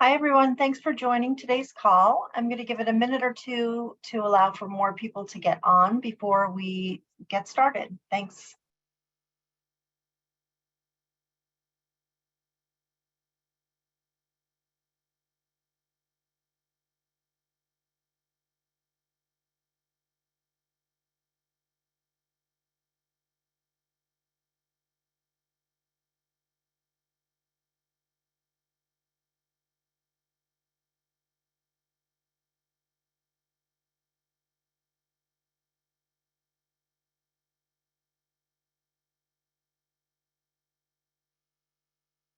Hi, everyone. Thanks for joining today's call. I'm going to give it a minute or two to allow for more people to get on before we get started. Thanks.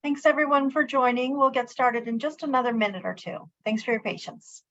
Thanks, everyone, for joining. We'll get started in just another minute or two. Thanks for your patience.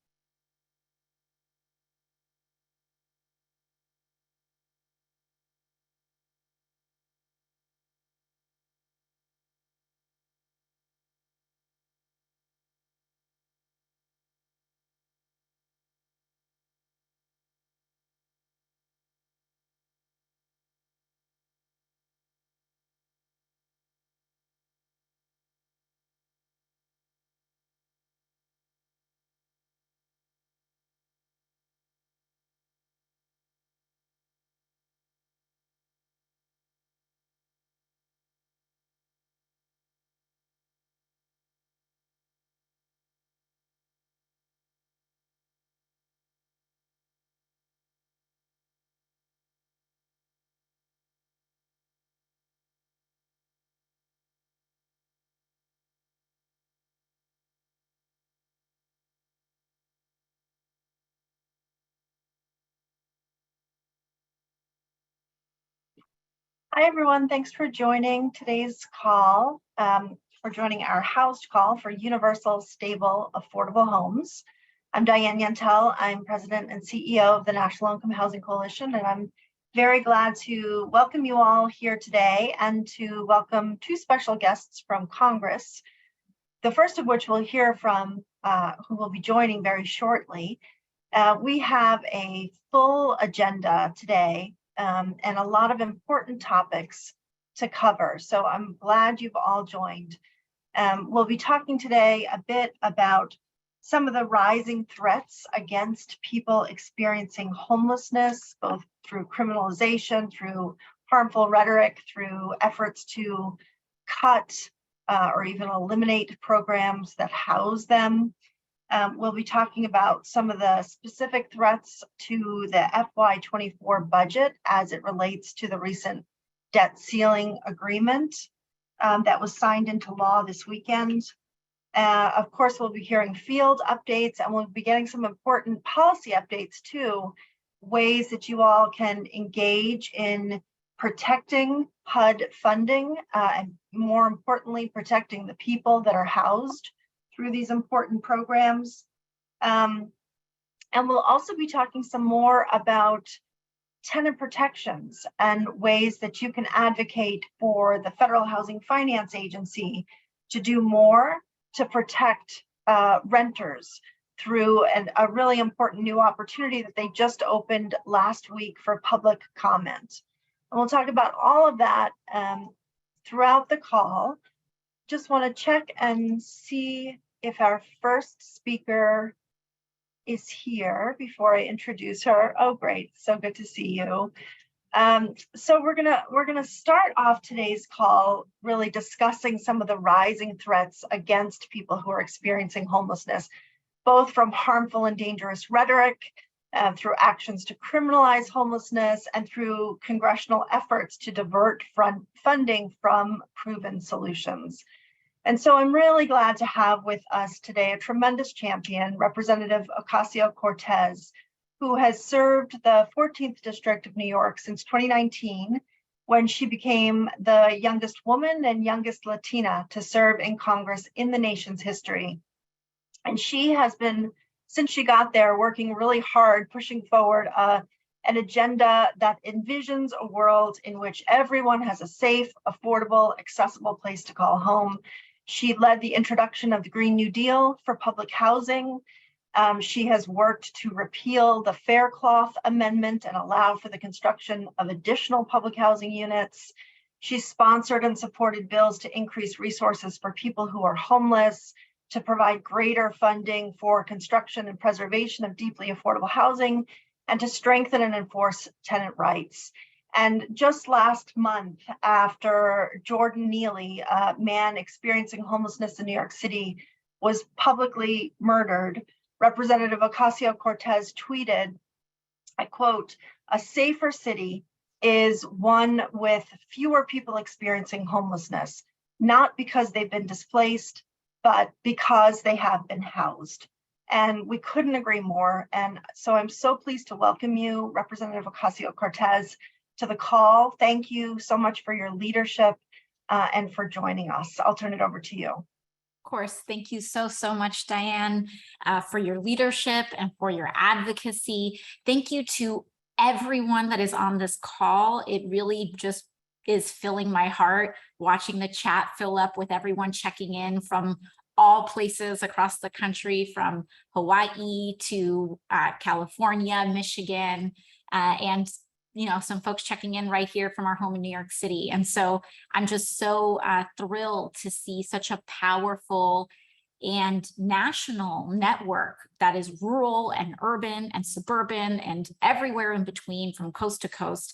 Hi, everyone. Thanks for joining today's call, for joining our HoUSed call for Universal, Stable, Affordable Homes. I'm Diane Yentell. I'm President and CEO of the National Income Housing Coalition, and I'm very glad to welcome you all here today and to welcome two special guests from Congress, the first of which we'll hear from, who will be joining very shortly. We have a full agenda today and a lot of important topics to cover. So I'm glad you've all joined. We'll be talking today a bit about some of the rising threats against people experiencing homelessness, both through criminalization, through harmful rhetoric, through efforts to cut or even eliminate programs that house them. We'll be talking about some of the specific threats to the FY24 budget as it relates to the recent debt ceiling agreement that was signed into law this weekend. Of course, we'll be hearing field updates, and we'll be getting some important policy updates too, ways that you all can engage in protecting HUD funding and more importantly, protecting the people that are housed through these important programs. And we'll also be talking some more about tenant protections and ways that you can advocate for the Federal Housing Finance Agency to do more to protect renters through a really important new opportunity that they just opened last week for public comment. And we'll talk about all of that throughout the call. Just want to check and see if our first speaker is here before I introduce her. Oh, great. So good to see you. So we're gonna start off today's call really discussing some of the rising threats against people who are experiencing homelessness, both from harmful and dangerous rhetoric, through actions to criminalize homelessness, and through congressional efforts to divert funding from proven solutions. And so I'm really glad to have with us today a tremendous champion, Representative Ocasio-Cortez, who has served the 14th District of New York since 2019, when she became the youngest woman and youngest Latina to serve in Congress in the nation's history. And she has been, since she got there, working really hard, pushing forward an agenda that envisions a world in which everyone has a safe, affordable, accessible place to call home. She led the introduction of the Green New Deal for public housing. She has worked to repeal the Faircloth Amendment and allow for the construction of additional public housing units. She sponsored and supported bills to increase resources for people who are homeless. to provide greater funding for construction and preservation of deeply affordable housing, and to strengthen and enforce tenant rights. And just last month, after Jordan Neely, a man experiencing homelessness in New York City, was publicly murdered, Representative Ocasio-Cortez tweeted, I quote, "A safer city is one with fewer people experiencing homelessness, not because they've been displaced, but because they have been housed." And we couldn't agree more. And so I'm so pleased to welcome you, Representative Ocasio-Cortez, to the call. Thank you so much for your leadership and for joining us. I'll turn it over to you. Of course, thank you so much, Diane, for your leadership and for your advocacy. Thank you to everyone that is on this call. It really just is filling my heart watching the chat fill up with everyone checking in from all places across the country, from Hawaii to California, Michigan, and some folks checking in right here from our home in New York City. And so I'm just so thrilled to see such a powerful and national network that is rural and urban and suburban and everywhere in between, from coast to coast,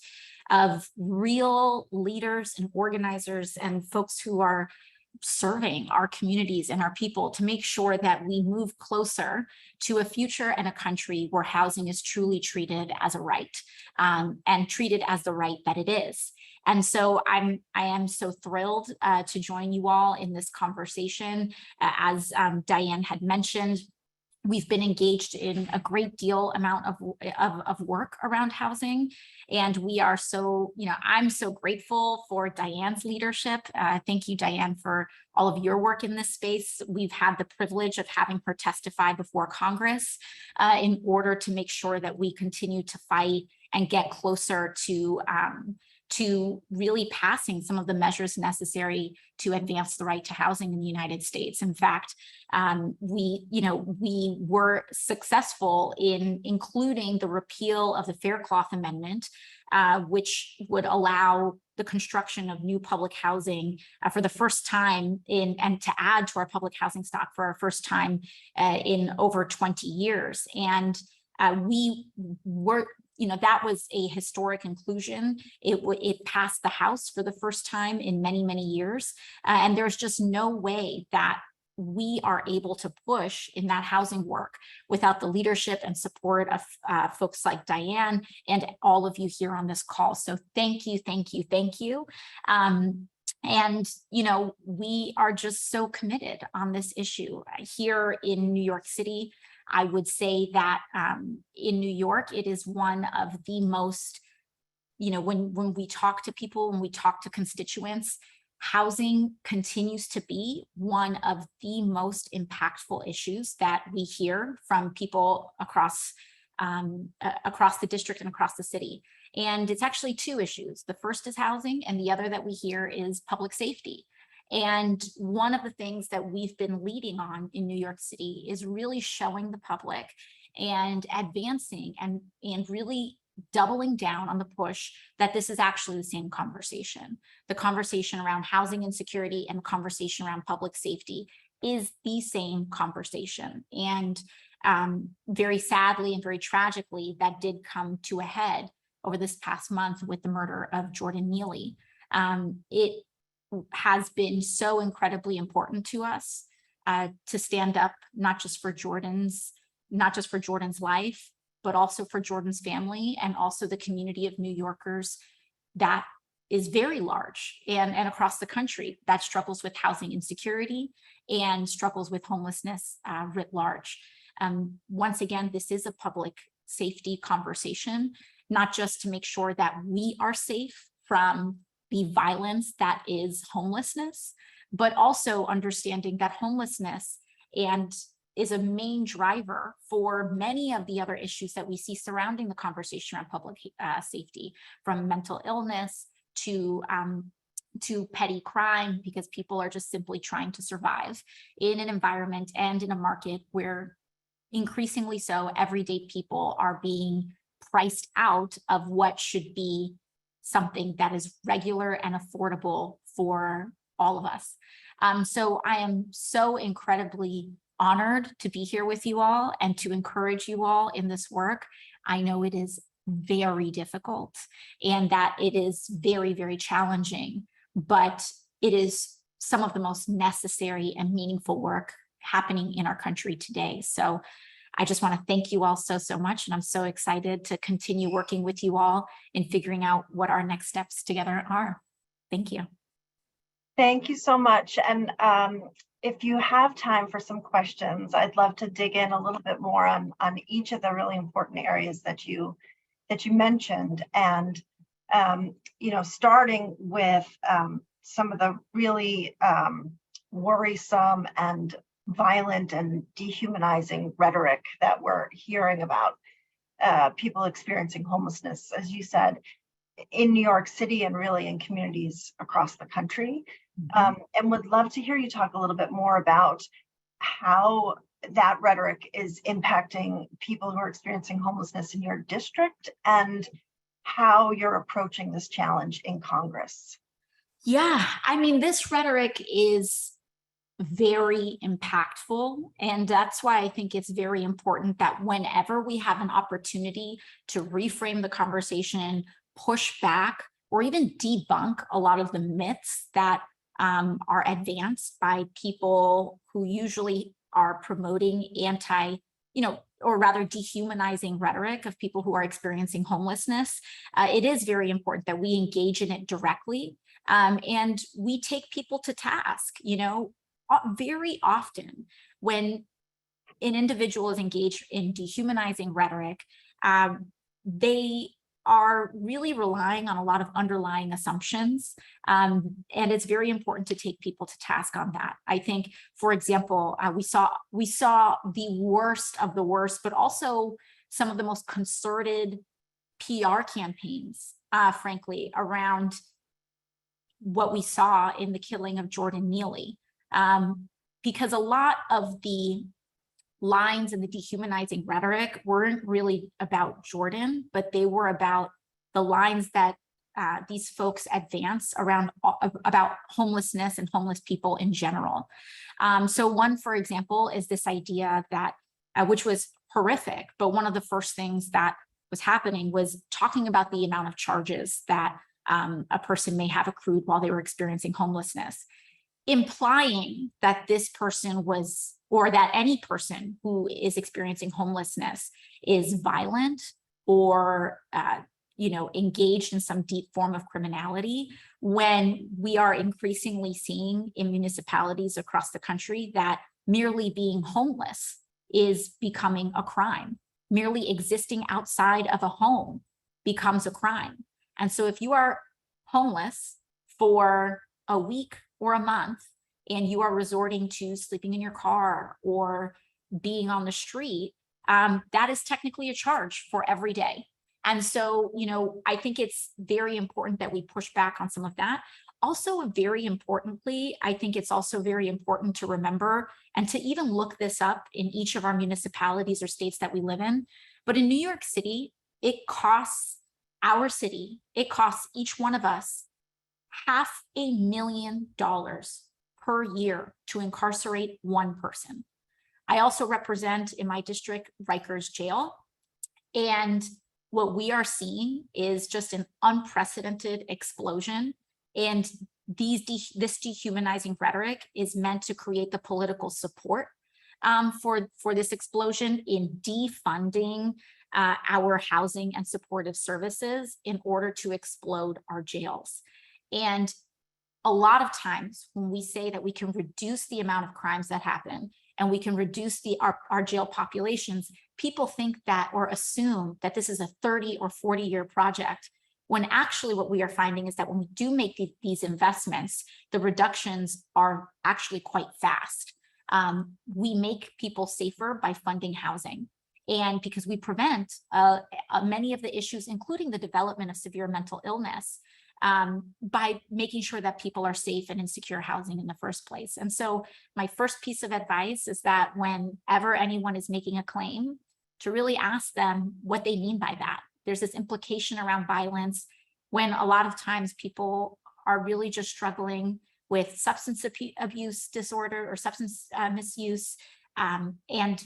of real leaders and organizers and folks who are serving our communities and our people to make sure that we move closer to a future and a country where housing is truly treated as a right, and treated as the right that it is. And so I am so thrilled to join you all in this conversation. As Diane had mentioned, we've been engaged in a great amount of work around housing. And we are so, I'm so grateful for Diane's leadership. Thank you, Diane, for all of your work in this space. We've had the privilege of having her testify before Congress in order to make sure that we continue to fight and get closer to really passing some of the measures necessary to advance the right to housing in the United States. In fact, we were successful in including the repeal of the Faircloth Amendment, which would allow the construction of new public housing for the first time and to add to our public housing stock for our first time in over 20 years. And we were, that was a historic inclusion. It passed the House for the first time in many, many years. And there's just no way that we are able to push in that housing work without the leadership and support of folks like Diane and all of you here on this call. So thank you, thank you, thank you. And, we are just so committed on this issue here in New York City. I would say that in New York, it is one of the most, when we talk to people, when we talk to constituents, housing continues to be one of the most impactful issues that we hear from people across the district and across the city. And it's actually two issues. The first is housing, and the other that we hear is public safety. And one of the things that we've been leading on in New York City is really showing the public and advancing and really doubling down on the push that this is actually the same conversation. The conversation around housing insecurity and the conversation around public safety is the same conversation. And very sadly and very tragically, that did come to a head over this past month with the murder of Jordan Neely. It has been so incredibly important to us to stand up not just for Jordan's life, but also for Jordan's family and also the community of New Yorkers that is very large and across the country that struggles with housing insecurity and struggles with homelessness writ large. Once again, this is a public safety conversation, not just to make sure that we are safe from the violence that is homelessness, but also understanding that homelessness is a main driver for many of the other issues that we see surrounding the conversation around public safety, from mental illness to petty crime, because people are just simply trying to survive in an environment and in a market where increasingly so everyday people are being priced out of what should be something that is regular and affordable for all of us. So I am so incredibly honored to be here with you all and to encourage you all in this work. I know it is very difficult and that it is very, very challenging, but it is some of the most necessary and meaningful work happening in our country today. So I just want to thank you all so, so much. And I'm so excited to continue working with you all in figuring out what our next steps together are. Thank you. Thank you so much. And if you have time for some questions, I'd love to dig in a little bit more on each of the really important areas that you mentioned. And starting with some of the really worrisome and violent and dehumanizing rhetoric that we're hearing about people experiencing homelessness, as you said, in New York City and really in communities across the country. And would love to hear you talk a little bit more about how that rhetoric is impacting people who are experiencing homelessness in your district and how you're approaching this challenge in Congress. Yeah, I mean, this rhetoric is very impactful. And that's why I think it's very important that whenever we have an opportunity to reframe the conversation, push back, or even debunk a lot of the myths that are advanced by people who usually are promoting or rather dehumanizing rhetoric of people who are experiencing homelessness, it is very important that we engage in it directly and we take people to task. Very often when an individual is engaged in dehumanizing rhetoric, they are really relying on a lot of underlying assumptions. And it's very important to take people to task on that. I think, for example, we saw the worst of the worst, but also some of the most concerted PR campaigns, frankly, around what we saw in the killing of Jordan Neely. Because a lot of the lines and the dehumanizing rhetoric weren't really about Jordan, but they were about the lines that these folks advance about homelessness and homeless people in general. So one, for example, is this idea that, which was horrific, but one of the first things that was happening was talking about the amount of charges that a person may have accrued while they were experiencing homelessness, implying that this person was, or that any person who is experiencing homelessness is violent or engaged in some deep form of criminality, when we are increasingly seeing in municipalities across the country that merely being homeless is becoming a crime. Merely existing outside of a home becomes a crime. And so if you are homeless for a week or a month, and you are resorting to sleeping in your car or being on the street, that is technically a charge for every day. And so, I think it's very important that we push back on some of that. Also, very importantly, I think it's also very important to remember and to even look this up in each of our municipalities or states that we live in. But in New York City, it costs each one of us $500,000 per year to incarcerate one person. I also represent in my district Rikers Jail. And what we are seeing is just an unprecedented explosion. And this dehumanizing rhetoric is meant to create the political support for this explosion in defunding our housing and supportive services in order to explode our jails. And a lot of times when we say that we can reduce the amount of crimes that happen and we can reduce our jail populations, people think that or assume that this is a 30 or 40-year project, when actually what we are finding is that when we do make these investments, the reductions are actually quite fast. We make people safer by funding housing. And because we prevent many of the issues, including the development of severe mental illness, by making sure that people are safe and in secure housing in the first place. And so my first piece of advice is that whenever anyone is making a claim, to really ask them what they mean by that. There's this implication around violence when a lot of times people are really just struggling with substance abuse disorder or substance misuse, and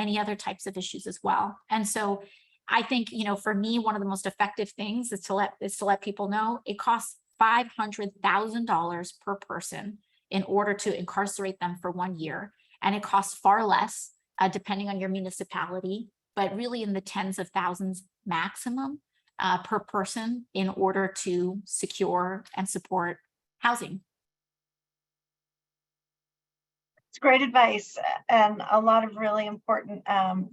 any other types of issues as well. And so I think, for me, one of the most effective things is to let people know it costs $500,000 per person in order to incarcerate them for 1 year. And it costs far less, depending on your municipality, but really in the tens of thousands maximum per person in order to secure and support housing. It's great advice and a lot of really important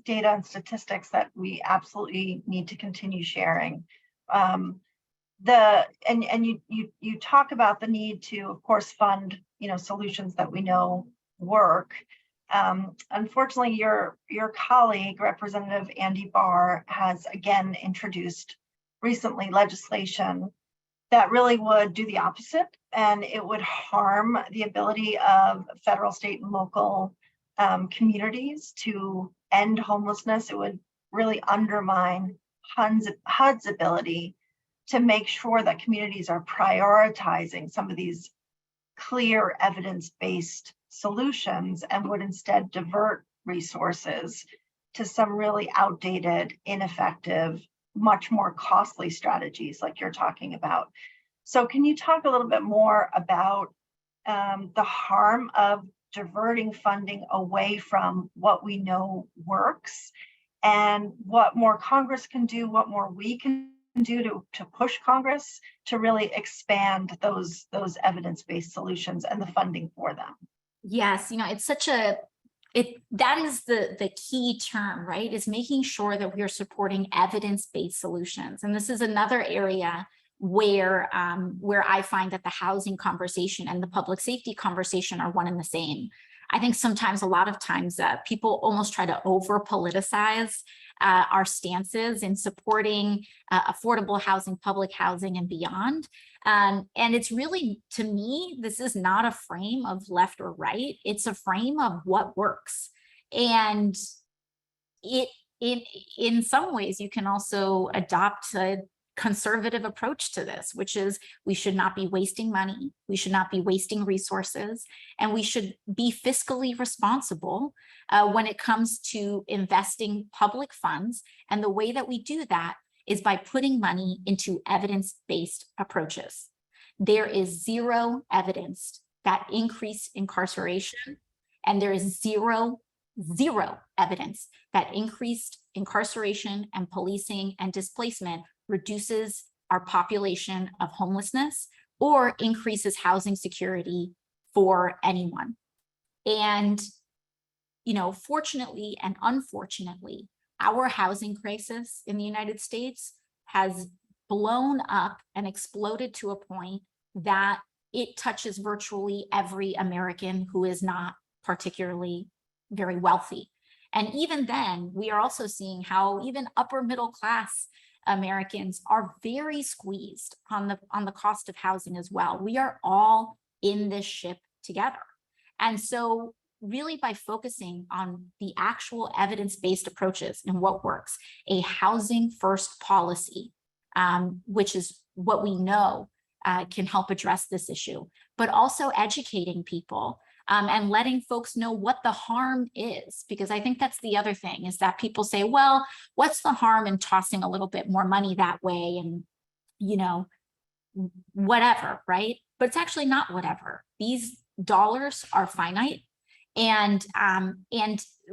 data and statistics that we absolutely need to continue sharing. You talk about the need to, of course, fund solutions that we know work. Unfortunately, your colleague, Representative Andy Barr, has again introduced recently legislation that really would do the opposite, and it would harm the ability of federal, state, and local communities to end homelessness. It would really undermine HUD's ability to make sure that communities are prioritizing some of these clear evidence-based solutions and would instead divert resources to some really outdated, ineffective, much more costly strategies like you're talking about. So can you talk a little bit more about the harm of diverting funding away from what we know works, and what more Congress can do, what more we can do to push Congress to really expand those evidence-based solutions and the funding for them? Yes, it's such that is the key term, right? Is making sure that we are supporting evidence-based solutions. And this is another area where I find that the housing conversation and the public safety conversation are one and the same. I think sometimes, a lot of times, people almost try to over politicize our stances in supporting affordable housing, public housing, and beyond. And it's really, to me, this is not a frame of left or right. It's a frame of what works. And in some ways, you can also adopt a conservative approach to this, which is we should not be wasting money, we should not be wasting resources, and we should be fiscally responsible when it comes to investing public funds. And the way that we do that is by putting money into evidence-based approaches. There is zero evidence that increased incarceration, and there is zero evidence that increased incarceration and policing and displacement reduces our population of homelessness or increases housing security for anyone. And, fortunately and unfortunately, our housing crisis in the United States has blown up and exploded to a point that it touches virtually every American who is not particularly very wealthy. And even then, we are also seeing how even upper middle class Americans are very squeezed on the cost of housing as well. We are all in this ship together. And so really, by focusing on the actual evidence-based approaches and what works, a housing first policy, which is what we know can help address this issue, but also educating people and letting folks know what the harm is. Because I think that's the other thing, is that people say, well, what's the harm in tossing a little bit more money that way and, whatever, right? But it's actually not whatever. These dollars are finite. And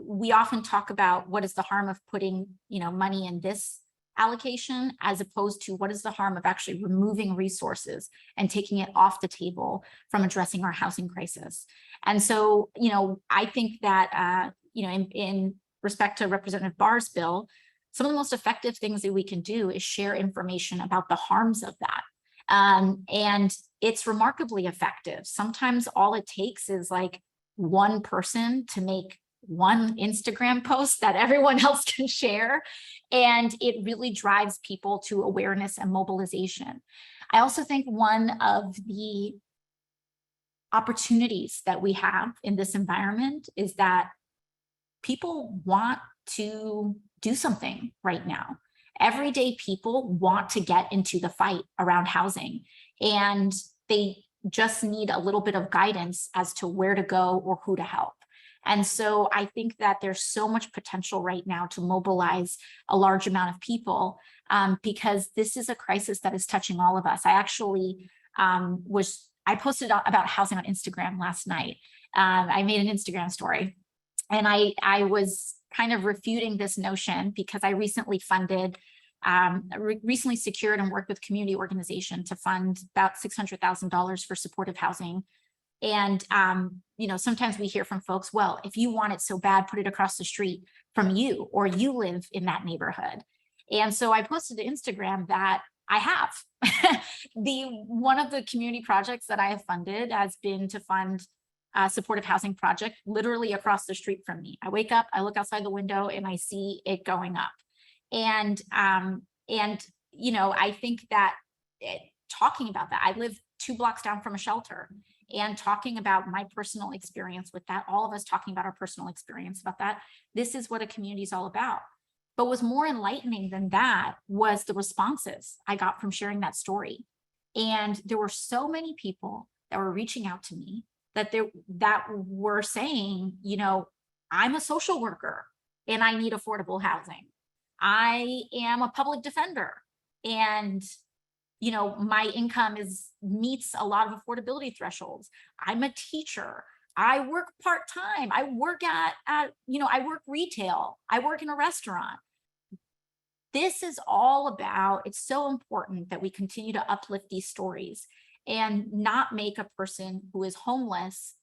we often talk about what is the harm of putting, money in this allocation, as opposed to what is the harm of actually removing resources and taking it off the table from addressing our housing crisis. And so, I think that, in respect to Representative Barr's bill, some of the most effective things that we can do is share information about the harms of that. And it's remarkably effective. Sometimes all it takes is like one person to make one Instagram post that everyone else can share, and it really drives people to awareness and mobilization. I also think one of the opportunities that we have in this environment is that people want to do something right now. Everyday people want to get into the fight around housing, and they just need a little bit of guidance as to where to go or who to help. And so I think that there's so much potential right now to mobilize a large amount of people, because this is a crisis that is touching all of us. I actually I posted about housing on Instagram last night. I made an Instagram story, and I was kind of refuting this notion because I recently funded, recently secured and worked with community organization to fund about $600,000 for supportive housing. And, you know, sometimes we hear from folks, well, if you want it so bad, put it across the street from you, or you live in that neighborhood. And so I posted to Instagram that I have. One of the community projects that I have funded has been to fund a supportive housing project literally across the street from me. I wake up, I look outside the window, and I see it going up. And you know, I think that talking about that, I live 2 blocks down from a shelter, and talking about my personal experience with that, all of us talking about our personal experience about that, this is what a community is all about. But what's more enlightening than that was the responses I got from sharing that story. And there were so many people that were reaching out to me that were saying, you know, I'm a social worker and I need affordable housing. I am a public defender, and you know, my income meets a lot of affordability thresholds. I'm a teacher. I work part-time. I work you know, I work retail. I work in a restaurant. This is all about, it's so important that we continue to uplift these stories and not make a person who is homeless,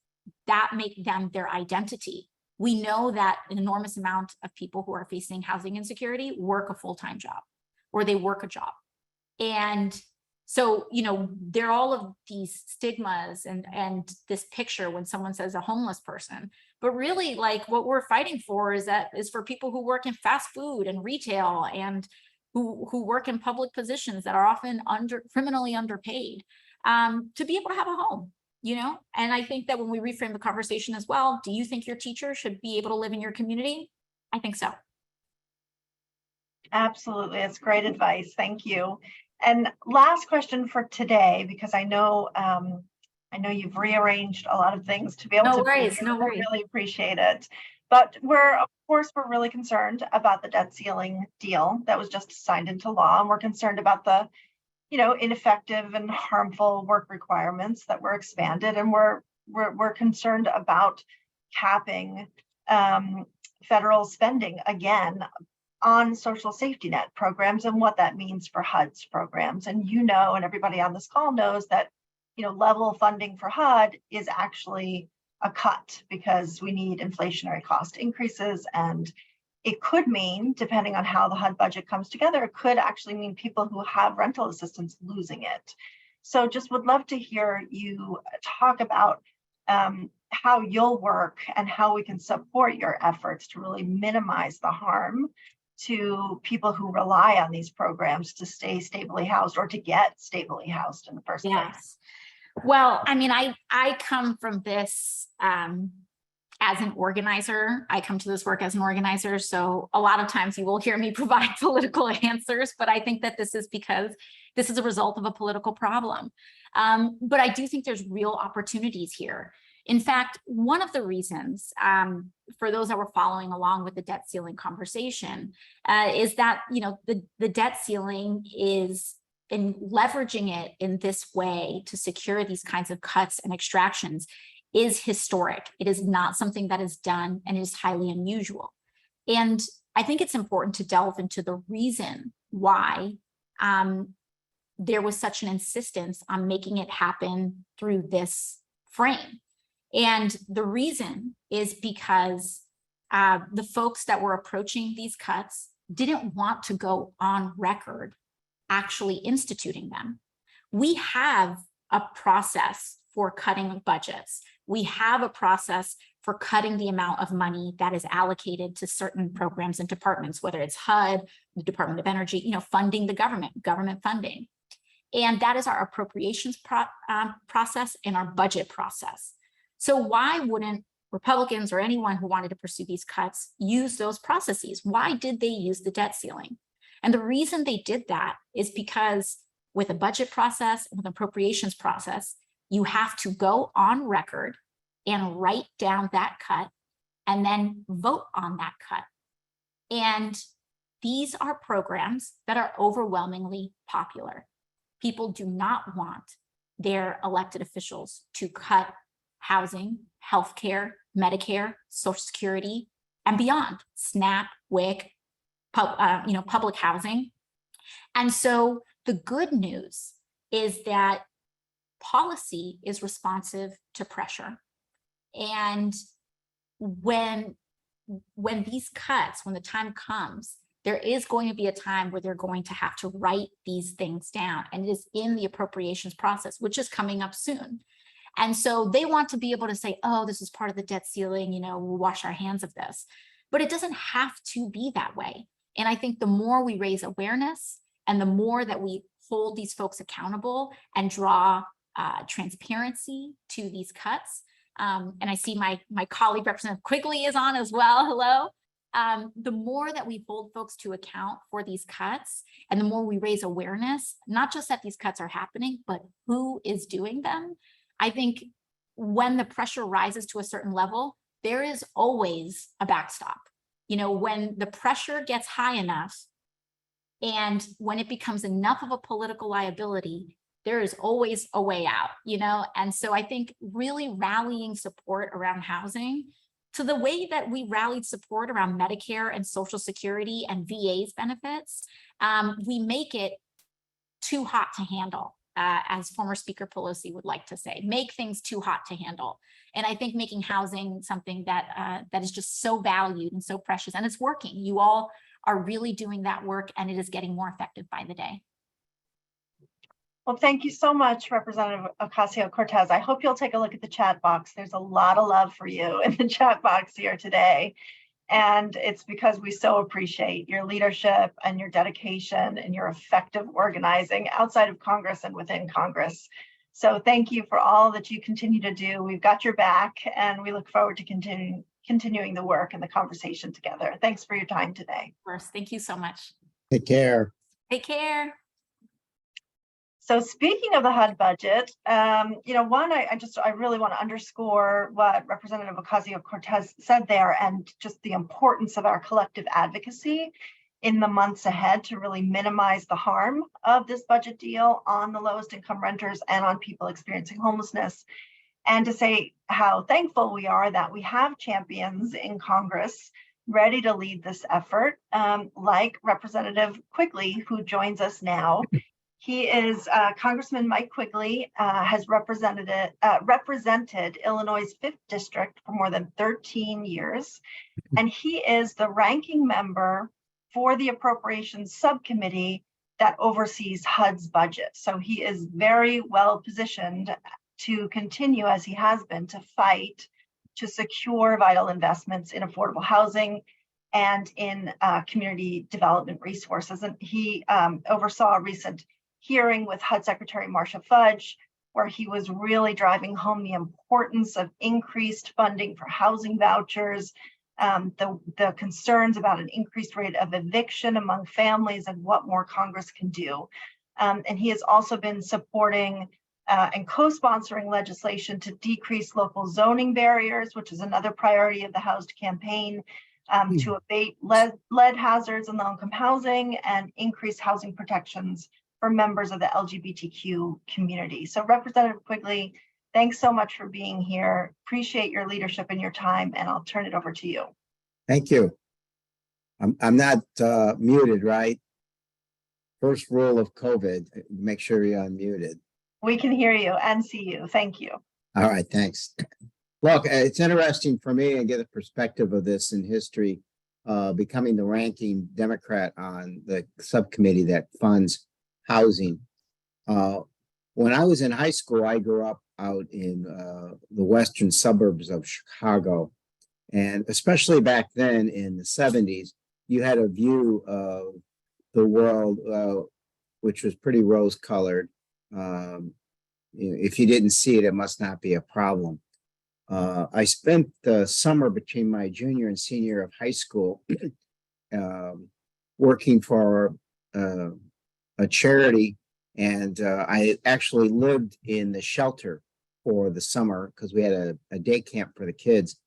that make them their identity. We know that an enormous amount of people who are facing housing insecurity work a full-time job, or they work a job. And so, you know, there are all of these stigmas and this picture when someone says a homeless person, but really, like, what we're fighting for is for people who work in fast food and retail, and who work in public positions that are often criminally underpaid, to be able to have a home, you know? And I think that when we reframe the conversation as well, do you think your teacher should be able to live in your community? I think so. Absolutely. It's great advice. Thank you. And last question for today, because I know you've rearranged a lot of things to be able to be here. No worries. I really appreciate it. But we're really concerned about the debt ceiling deal that was just signed into law, and we're concerned about the, you know, ineffective and harmful work requirements that were expanded, and we're concerned about capping federal spending again on social safety net programs and what that means for HUD's programs. And you know, and everybody on this call knows that, you know, level funding for HUD is actually a cut because we need inflationary cost increases. And it could mean, depending on how the HUD budget comes together, it could actually mean people who have rental assistance losing it. So just would love to hear you talk about how you'll work and how we can support your efforts to really minimize the harm to people who rely on these programs to stay stably housed, or to get stably housed in the first place. Well, I mean, I come from this as an organizer. I come to this work as an organizer. So a lot of times you will hear me provide political answers, but I think that this is because this is a result of a political problem. But I do think there's real opportunities here. In fact, one of the reasons, for those that were following along with the debt ceiling conversation, is that, you know, the debt ceiling is in leveraging it in this way to secure these kinds of cuts and extractions is historic. It is not something that is done, and it is highly unusual. And I think it's important to delve into the reason why there was such an insistence on making it happen through this frame. And the reason is because the folks that were approaching these cuts didn't want to go on record actually instituting them. We have a process for cutting budgets. We have a process for cutting the amount of money that is allocated to certain programs and departments, whether it's HUD, the Department of Energy, you know, funding the government funding. And that is our appropriations process and our budget process. So why wouldn't Republicans or anyone who wanted to pursue these cuts use those processes? Why did they use the debt ceiling? And the reason they did that is because with a budget process and with an appropriations process, you have to go on record and write down that cut and then vote on that cut. And these are programs that are overwhelmingly popular. People do not want their elected officials to cut housing, healthcare, Medicare, Social Security, and beyond, SNAP, WIC, public housing. And so the good news is that policy is responsive to pressure. And when these cuts, when the time comes, there is going to be a time where they're going to have to write these things down, and it is in the appropriations process, which is coming up soon. And so they want to be able to say, oh, this is part of the debt ceiling, we'll wash our hands of this. But it doesn't have to be that way. And I think the more we raise awareness and the more that we hold these folks accountable and draw transparency to these cuts, and I see my colleague Representative Quigley is on as well, hello. The more that we hold folks to account for these cuts and the more we raise awareness, not just that these cuts are happening, but who is doing them, I think when the pressure rises to a certain level, there is always a backstop. When the pressure gets high enough and when it becomes enough of a political liability, there is always a way out, And so I think really rallying support around housing to the way that we rallied support around Medicare and Social Security and VA's benefits, we make it too hot to handle, as former Speaker Pelosi would like to say, make things too hot to handle. And I think making housing something that is just so valued and so precious, and it's working. You all are really doing that work, and it is getting more effective by the day. Well, thank you so much, Representative Ocasio-Cortez. I hope you'll take a look at the chat box. There's a lot of love for you in the chat box here today. And it's because we so appreciate your leadership and your dedication and your effective organizing outside of Congress and within Congress. So thank you for all that you continue to do. We've got your back, and we look forward to continuing the work and the conversation together. Thanks for your time today. Of course, thank you so much. Take care. Take care. So speaking of the HUD budget, I really want to underscore what Representative Ocasio-Cortez said there, and just the importance of our collective advocacy in the months ahead to really minimize the harm of this budget deal on the lowest income renters and on people experiencing homelessness, and to say how thankful we are that we have champions in Congress ready to lead this effort, like Representative Quigley, who joins us now. He is Congressman Mike Quigley, has represented Illinois' 5th District for more than 13 years. And he is the ranking member for the Appropriations Subcommittee that oversees HUD's budget. So he is very well positioned to continue, as he has been, to fight to secure vital investments in affordable housing and in community development resources. And he oversaw a recent hearing with HUD Secretary Marcia Fudge, where he was really driving home the importance of increased funding for housing vouchers, the concerns about an increased rate of eviction among families, and what more Congress can do. And he has also been supporting and co-sponsoring legislation to decrease local zoning barriers, which is another priority of the HoUSed campaign, to abate lead hazards in low-income housing and increase housing protections for members of the LGBTQ community. So Representative Quigley, thanks so much for being here. Appreciate your leadership and your time, and I'll turn it over to you. Thank you. I'm not muted, right? First rule of COVID, make sure you're unmuted. We can hear you and see you. Thank you. All right, thanks. Look, it's interesting for me to get a perspective of this in history, becoming the ranking Democrat on the subcommittee that funds housing. When I was in high school, I grew up out in the western suburbs of Chicago. And especially back then in the 70s, you had a view of the world, which was pretty rose-colored. If you didn't see it, it must not be a problem. I spent the summer between my junior and senior of high school working for a charity, and I actually lived in the shelter for the summer because we had a day camp for the kids.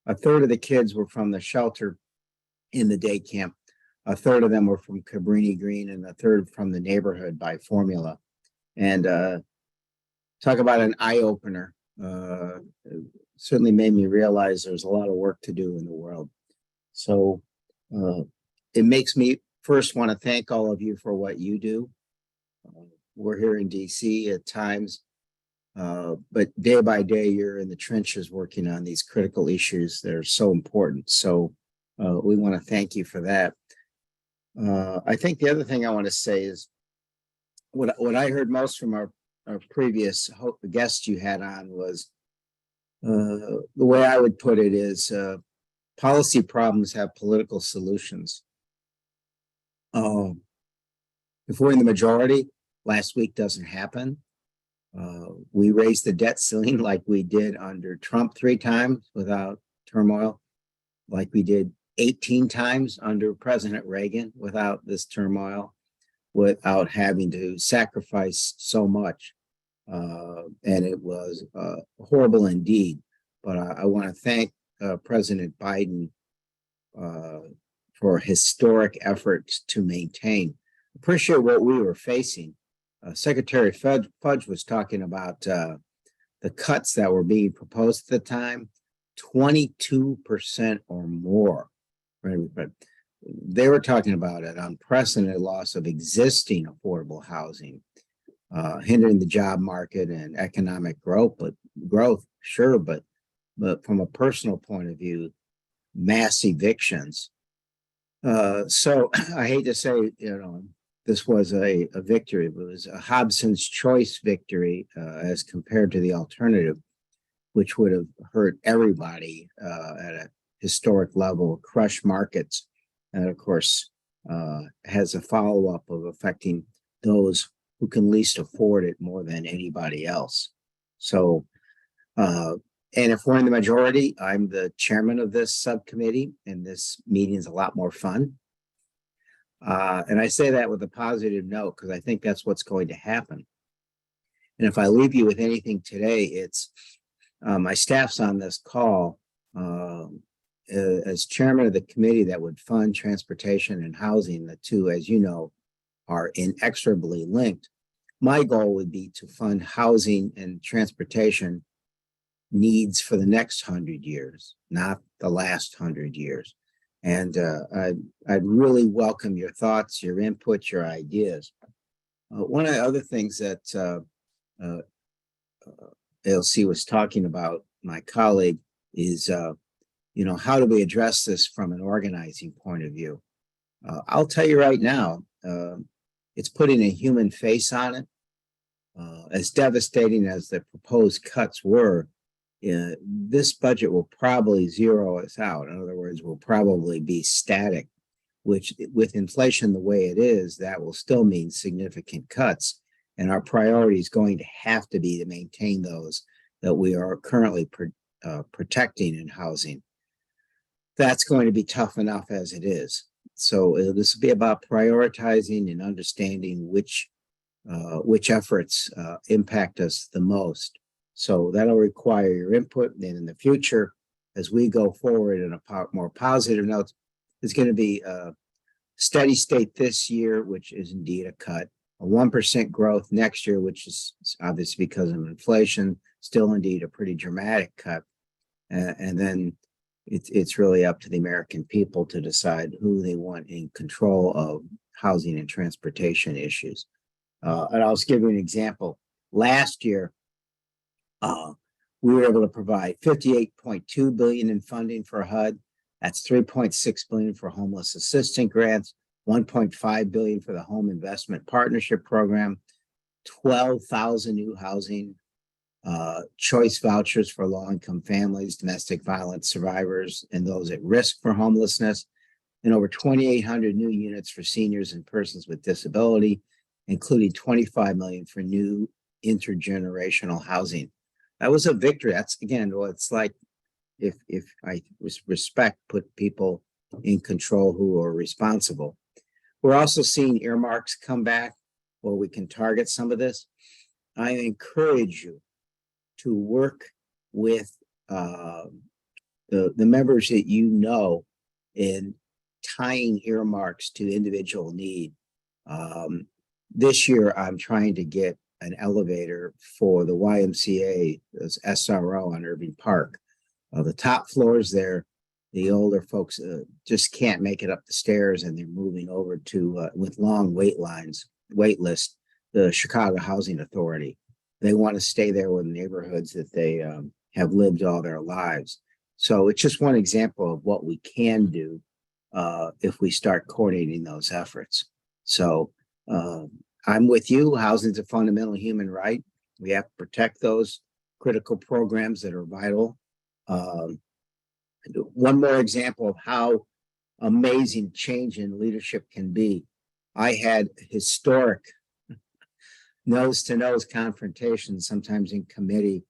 A third of the kids were from the shelter in the day camp. A third of them were from Cabrini Green and a third from the neighborhood by formula. And talk about an eye opener. Certainly made me realize there's a lot of work to do in the world. So it makes me first want to thank all of you for what you do. We're here in DC at times, but day by day, you're in the trenches working on these critical issues that are so important. So we want to thank you for that. I think the other thing I want to say is what I heard most from our previous guest you had on was the way I would put it is policy problems have political solutions. If we're in the majority, last week doesn't happen. We raised the debt ceiling like we did under Trump 3 times without turmoil, like we did 18 times under President Reagan without this turmoil, without having to sacrifice so much. And it was horrible indeed. But I want to thank President Biden for historic efforts to maintain. Appreciate what we were facing. Secretary Fudge was talking about the cuts that were being proposed at the time, 22% or more. Right? But they were talking about an unprecedented loss of existing affordable housing, hindering the job market and economic growth. But sure, but from a personal point of view, mass evictions. So I hate to say, this was a victory. It was a Hobson's choice victory as compared to the alternative, which would have hurt everybody at a historic level, crush markets, and of course has a follow-up of affecting those who can least afford it more than anybody else. So, and if we're in the majority, I'm the chairman of this subcommittee, and this meeting is a lot more fun. And I say that with a positive note because I think that's what's going to happen. And if I leave you with anything today, it's my staff's on this call as chairman of the committee that would fund transportation and housing. The two, as you know, are inexorably linked. My goal would be to fund housing and transportation needs for the next 100 years, not the last 100 years. And I'd really welcome your thoughts, your input, your ideas. One of the other things that ALC was talking about, my colleague, is how do we address this from an organizing point of view? I'll tell you right now, it's putting a human face on it. As devastating as the proposed cuts were, this budget will probably zero us out. In other words, will probably be static, which with inflation the way it is, that will still mean significant cuts. And our priority is going to have to be to maintain those that we are currently protecting in housing. That's going to be tough enough as it is. So this will be about prioritizing and understanding which efforts impact us the most. So that'll require your input. And in the future, as we go forward in a more positive note, it's going to be a steady state this year, which is indeed a cut, a 1% growth next year, which is obviously because of inflation, still indeed a pretty dramatic cut. And then it's really up to the American people to decide who they want in control of housing and transportation issues. And I'll just give you an example. Last year, we were able to provide $58.2 billion in funding for HUD. That's $3.6 billion for homeless assistance grants, $1.5 billion for the Home Investment Partnership Program, 12,000 new housing choice vouchers for low-income families, domestic violence survivors, and those at risk for homelessness, and over 2,800 new units for seniors and persons with disability, including $25 million for new intergenerational housing. That was a victory. That's, again, well, it's like if I respect, put people in control who are responsible. We're also seeing earmarks come back where we can target some of this. I encourage you to work with the members that you know in tying earmarks to individual need. This year, I'm trying to get an elevator for the YMCA, as SRO on Irving Park. The top floors there, the older folks just can't make it up the stairs, and they're moving over to with long wait lists, the Chicago Housing Authority. They want to stay there with neighborhoods that they have lived all their lives. So it's just one example of what we can do if we start coordinating those efforts. So I'm with you. Housing is a fundamental human right. We have to protect those critical programs that are vital. One more example of how amazing change in leadership can be. I had historic nose-to-nose confrontations, sometimes in committee,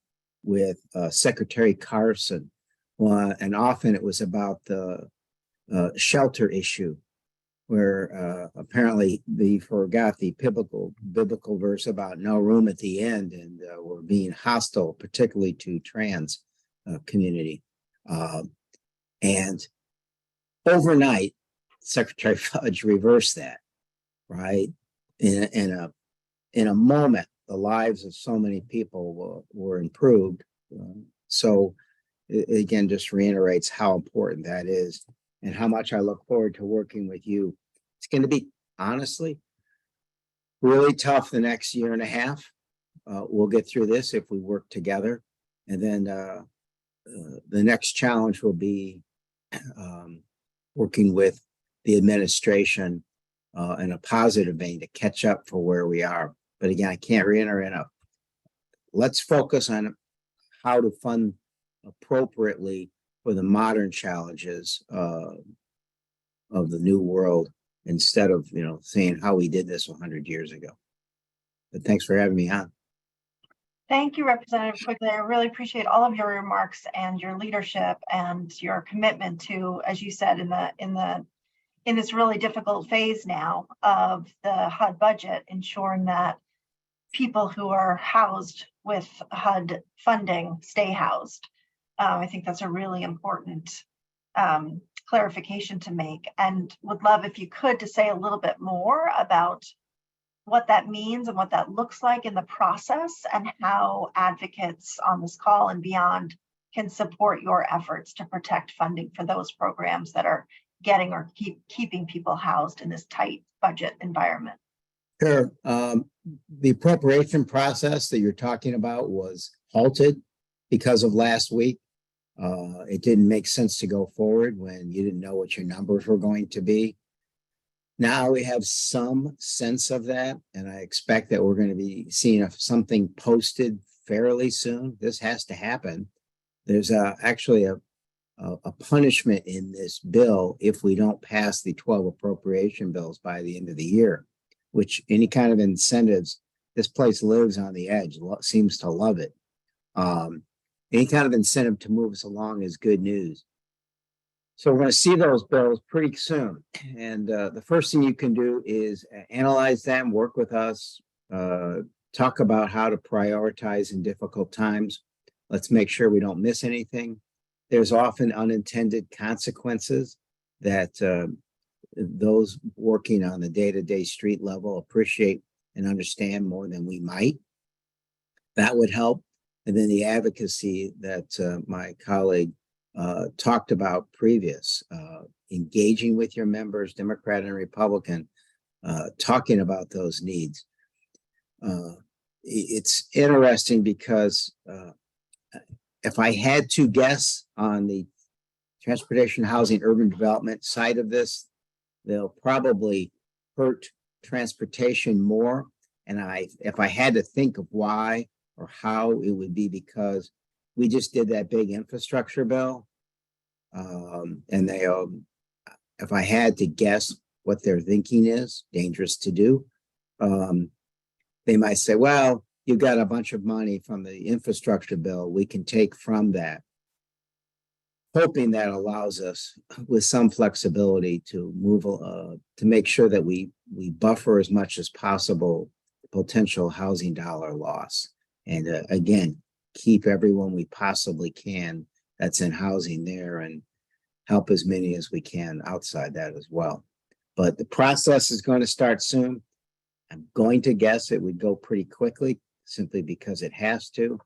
with Secretary Carson. And often it was about the shelter issue, where apparently they forgot the biblical verse about no room at the end, and were being hostile, particularly to trans community. And overnight, Secretary Fudge reversed that, right? In a moment, the lives of so many people were improved. So it again, just reiterates how important that is and how much I look forward to working with you. It's going to be, honestly, really tough the next year and a half. We'll get through this if we work together. And then the next challenge will be working with the administration in a positive vein to catch up for where we are. But again, I can't reiterate enough. Let's focus on how to fund appropriately for the modern challenges of the new world, instead of saying how we did this 100 years ago. But thanks for having me on. Thank you, Representative Quigley. I really appreciate all of your remarks and your leadership and your commitment to, as you said, in this really difficult phase now of the HUD budget, ensuring that people who are housed with HUD funding stay housed. I think that's a really important clarification to make, and would love if you could to say a little bit more about what that means and what that looks like in the process, and how advocates on this call and beyond can support your efforts to protect funding for those programs that are getting or keeping people housed in this tight budget environment. Sure. The appropriation process that you're talking about was halted because of last week. It didn't make sense to go forward when you didn't know what your numbers were going to be. Now we have some sense of that, and I expect that we're going to be seeing something posted fairly soon. This has to happen. There's actually a punishment in this bill if we don't pass the 12 appropriation bills by the end of the year, which any kind of incentives, this place lives on the edge, seems to love it. Any kind of incentive to move us along is good news. So we're going to see those bills pretty soon. And the first thing you can do is analyze them, work with us, talk about how to prioritize in difficult times. Let's make sure we don't miss anything. There's often unintended consequences that those working on the day-to-day street level appreciate and understand more than we might. That would help. And then the advocacy that my colleague talked about previous, engaging with your members, Democrat and Republican, talking about those needs. It's interesting because if I had to guess on the transportation, housing, urban development side of this, they'll probably hurt transportation more. And if I had to think of why or how, it would be because we just did that big infrastructure bill. And they, if I had to guess what their thinking is, dangerous to do, they might say, well, you got a bunch of money from the infrastructure bill, we can take from that. Hoping that allows us with some flexibility to move, to make sure that we buffer as much as possible potential housing dollar loss. And again, keep everyone we possibly can that's in housing there and help as many as we can outside that as well. But the process is going to start soon. I'm going to guess it would go pretty quickly simply because it has to.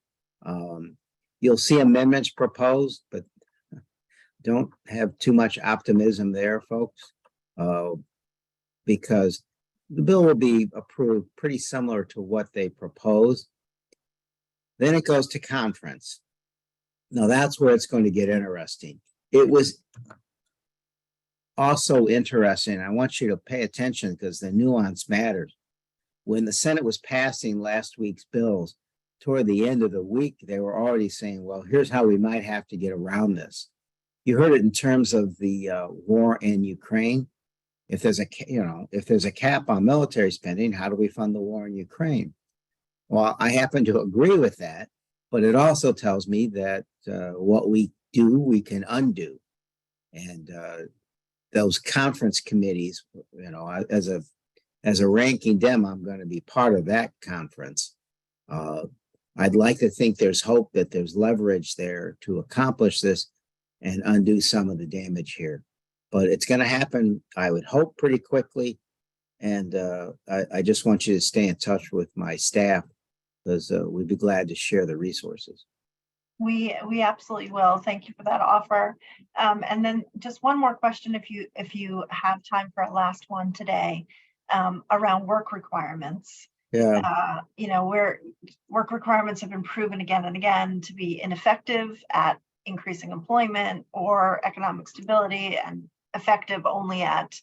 You'll see amendments proposed, but don't have too much optimism there, folks, because the bill will be approved pretty similar to what they proposed. Then it goes to conference. Now that's where it's going to get interesting. It was also interesting. I want you to pay attention because the nuance matters. When the Senate was passing last week's bills, toward the end of the week, they were already saying, well, here's how we might have to get around this. You heard it in terms of the war in Ukraine. If there's a cap on military spending, how do we fund the war in Ukraine? Well, I happen to agree with that, but it also tells me that what we do, we can undo. And those conference committees, as a ranking Dem, I'm going to be part of that conference. I'd like to think there's hope that there's leverage there to accomplish this and undo some of the damage here. But it's going to happen, I would hope, pretty quickly. And I just want you to stay in touch with my staff because we'd be glad to share the resources. We absolutely will. Thank you for that offer. And then just one more question, if you have time for a last one today, around work requirements. Yeah. Where work requirements have been proven again and again to be ineffective at increasing employment or economic stability, and effective only at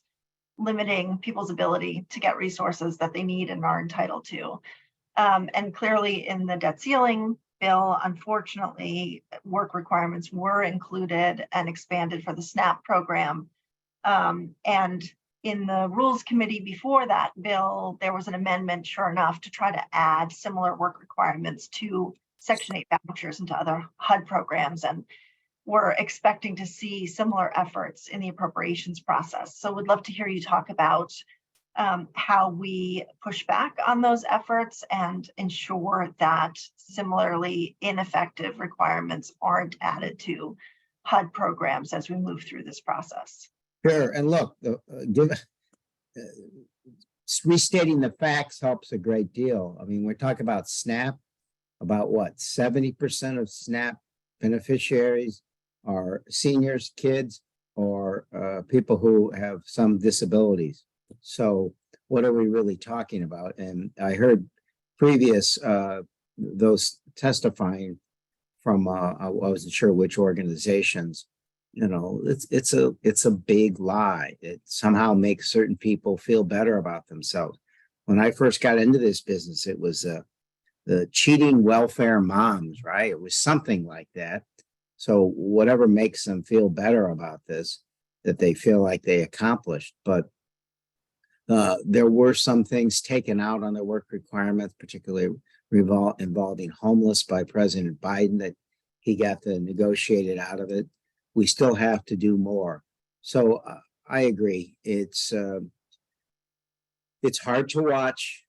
limiting people's ability to get resources that they need and are entitled to. And clearly in the debt ceiling bill, unfortunately, work requirements were included and expanded for the SNAP program. And in the Rules Committee before that bill, there was an amendment, sure enough, to try to add similar work requirements to Section 8 vouchers and to other HUD programs. And we're expecting to see similar efforts in the appropriations process. So we'd love to hear you talk about how we push back on those efforts and ensure that similarly ineffective requirements aren't added to HUD programs as we move through this process. Sure. And look, restating the facts helps a great deal. I mean, we're talking about SNAP, about what, 70% of SNAP beneficiaries are seniors, kids, or people who have some disabilities. So what are we really talking about? And I heard previous those testifying from I wasn't sure which organizations. It's a big lie. It somehow makes certain people feel better about themselves. When I first got into this business, it was the cheating welfare moms, right? It was something like that. So whatever makes them feel better about this, that they feel like they accomplished. But there were some things taken out on the work requirements, particularly involving homeless by President Biden, that he got the negotiated out of it. We still have to do more. So I agree. It's hard to watch.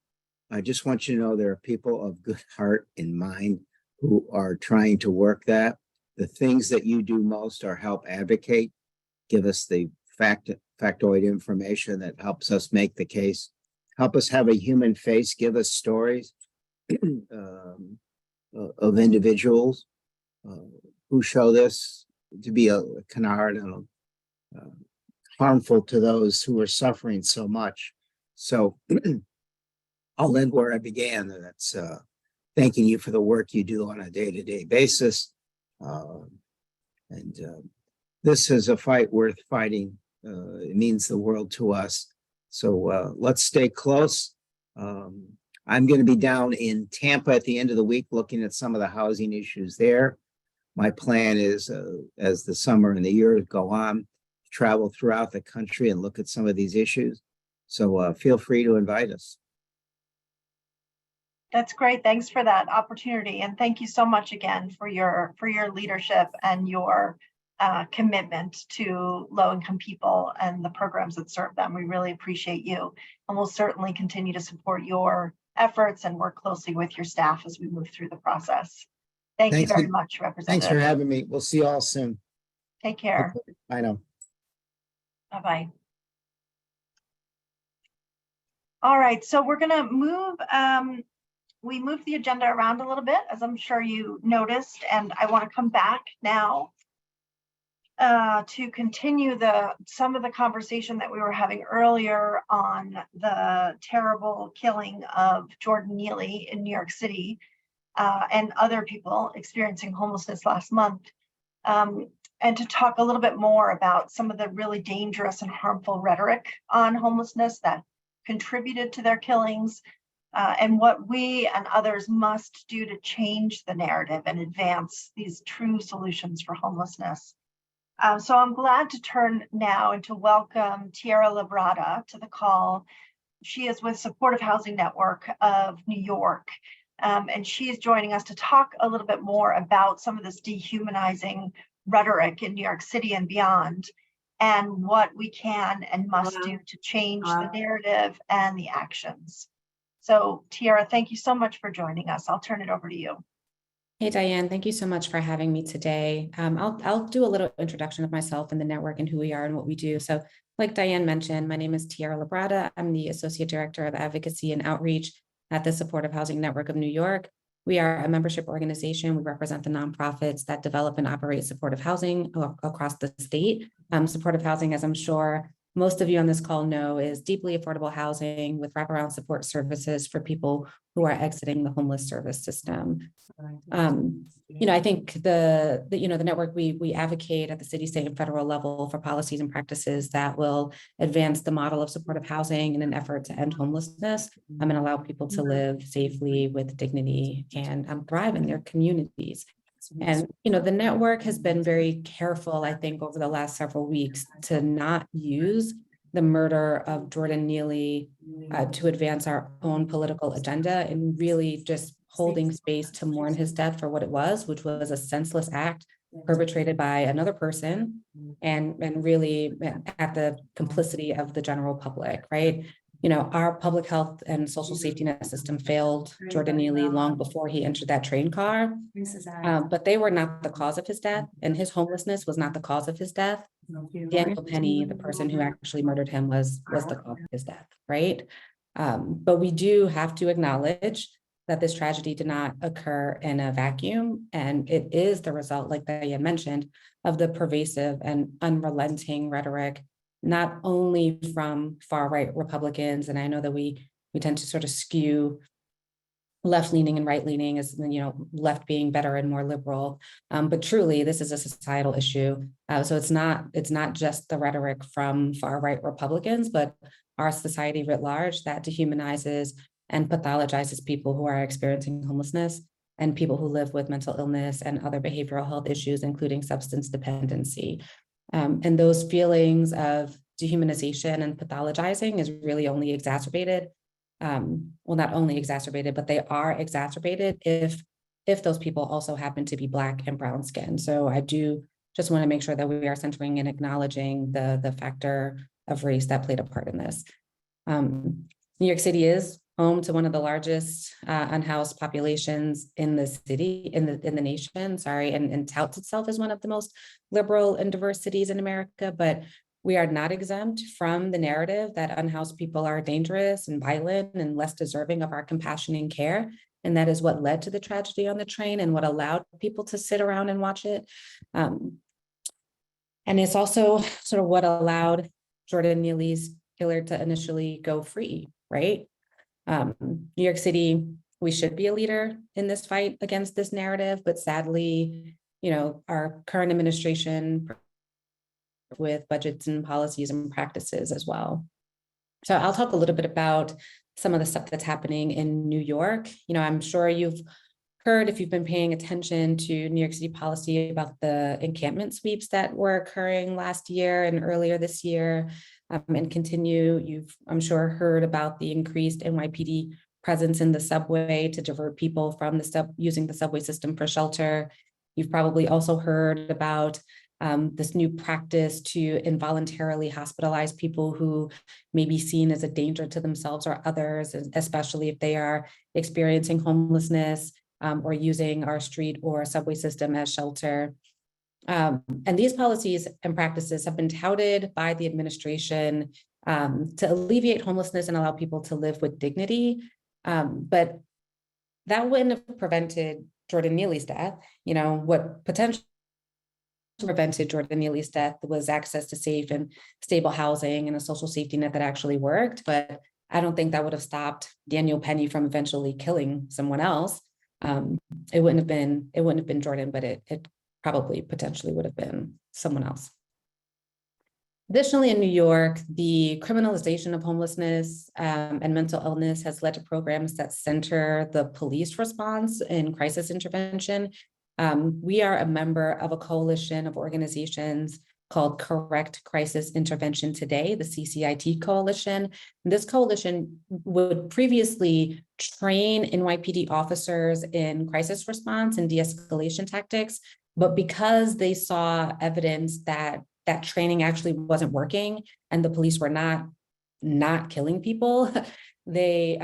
I just want you to know there are people of good heart and mind who are trying to work that. The things that you do most are help advocate, give us the factoid information that helps us make the case, help us have a human face, give us stories of individuals who show this to be a canard and harmful to those who are suffering so much. So I'll end where I began, and that's thanking you for the work you do on a day-to-day basis. This is a fight worth fighting. It means the world to us. So let's stay close. I'm going to be down in Tampa at the end of the week looking at some of the housing issues there. My plan is, as the summer and the years go on, travel throughout the country and look at some of these issues. So feel free to invite us. That's great. Thanks for that opportunity. And thank you so much again for your leadership and your commitment to low-income people and the programs that serve them. We really appreciate you. And we'll certainly continue to support your efforts and work closely with your staff as we move through the process. Thank you Thanks. very much, Thanks for Representative. having me. We'll see you all soon. Take care. I know. Bye-bye. All right, so we're going to move, we moved the agenda around a little bit, as I'm sure you noticed, and I want to come back now to continue some of the conversation that we were having earlier on the terrible killing of Jordan Neely in New York City and other people experiencing homelessness last month, and to talk a little bit more about some of the really dangerous and harmful rhetoric on homelessness that contributed to their killings, and what we and others must do to change the narrative and advance these true solutions for homelessness. So I'm glad to turn now and to welcome Tierra Labrada to the call. She is with Supportive Housing Network of New York, and she is joining us to talk a little bit more about some of this dehumanizing rhetoric in New York City and beyond, and what we can and must do to change the narrative and the actions. So Tierra, thank you so much for joining us. I'll turn it over to you. Hey, Diane, thank you so much for having me today. I'll do a little introduction of myself and the network and who we are and what we do. So like Diane mentioned, my name is Tierra Labrada. I'm the Associate Director of Advocacy and Outreach at the Supportive Housing Network of New York. We are a membership organization. We represent the nonprofits that develop and operate supportive housing across the state. Supportive housing, as I'm sure most of you on this call know, is deeply affordable housing with wraparound support services for people who are exiting the homeless service system. I think the network, we advocate at the city, state, and federal level for policies and practices that will advance the model of supportive housing in an effort to end homelessness and allow people to live safely with dignity and thrive in their communities. And, the network has been very careful, I think, over the last several weeks to not use the murder of Jordan Neely to advance our own political agenda, and really just holding space to mourn his death for what it was, which was a senseless act perpetrated by another person and really at the complicity of the general public, right? Our public health and social safety net system failed Jordan Neely long before he entered that train car, but they were not the cause of his death, and his homelessness was not the cause of his death. Daniel Penny, the person who actually murdered him, was the cause of his death, right? But we do have to acknowledge that this tragedy did not occur in a vacuum, and it is the result, like Diane mentioned, of the pervasive and unrelenting rhetoric, not only from far-right Republicans, and I know that we tend to sort of skew left-leaning and right-leaning as, left being better and more liberal, but truly this is a societal issue. So it's not just the rhetoric from far-right Republicans, but our society writ large that dehumanizes and pathologizes people who are experiencing homelessness and people who live with mental illness and other behavioral health issues, including substance dependency. And those feelings of dehumanization and pathologizing is really only exacerbated. Well, not only exacerbated, but they are exacerbated if those people also happen to be Black and brown skin. So I do just want to make sure that we are centering and acknowledging the factor of race that played a part in this. New York City is home to one of the largest unhoused populations in the city, in the nation, and touts itself as one of the most liberal and diverse cities in America, but we are not exempt from the narrative that unhoused people are dangerous and violent and less deserving of our compassion and care. And that is what led to the tragedy on the train and what allowed people to sit around and watch it. And it's also sort of what allowed Jordan Neely's killer to initially go free, right? New York City, we should be a leader in this fight against this narrative, but sadly, our current administration with budgets and policies and practices as well. So I'll talk a little bit about some of the stuff that's happening in New York. I'm sure you've heard, if you've been paying attention to New York City policy, about the encampment sweeps that were occurring last year and earlier this year, and continue. You've, I'm sure, heard about the increased NYPD presence in the subway to divert people from using the subway system for shelter. You've probably also heard about this new practice to involuntarily hospitalize people who may be seen as a danger to themselves or others, especially if they are experiencing homelessness. or using our street or subway system as shelter. And these policies and practices have been touted by the administration to alleviate homelessness and allow people to live with dignity. But that wouldn't have prevented Jordan Neely's death. You know, what potentially prevented Jordan Neely's death was access to safe and stable housing and a social safety net that actually worked. But I don't think that would have stopped Daniel Penny from eventually killing someone else. It wouldn't have been Jordan, but it probably potentially would have been someone else. Additionally, in New York, the criminalization of homelessness and mental illness has led to programs that center the police response in crisis intervention. We are a member of a coalition of organizations called Correct Crisis Intervention Today, the CCIT coalition. And this coalition would previously train NYPD officers in crisis response and de-escalation tactics, but because they saw evidence that that training actually wasn't working and the police were not killing people, they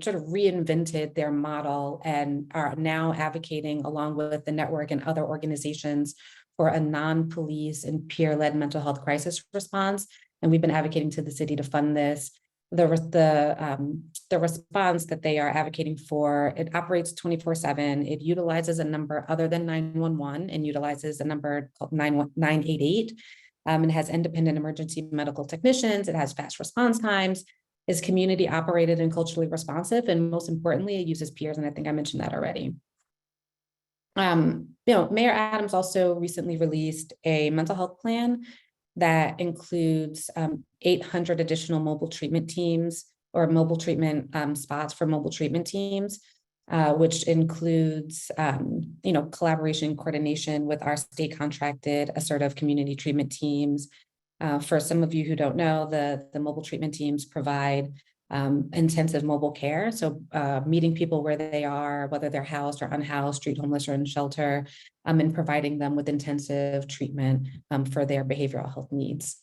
sort of reinvented their model and are now advocating, along with the network and other organizations, for a non-police and peer-led mental health crisis response. And we've been advocating to the city to fund this. The response that they are advocating for, it operates 24/7. It utilizes a number other than 911 and utilizes a number called 988. It has independent emergency medical technicians. It has fast response times, is community operated and culturally responsive. And most importantly, it uses peers. And I think I mentioned that already. Mayor Adams also recently released a mental health plan that includes 800 additional mobile treatment teams or mobile treatment spots for mobile treatment teams, which includes, collaboration and coordination with our state contracted assertive community treatment teams. For some of you who don't know, the mobile treatment teams provide intensive mobile care. So meeting people where they are, whether they're housed or unhoused, street homeless or in shelter, and providing them with intensive treatment for their behavioral health needs.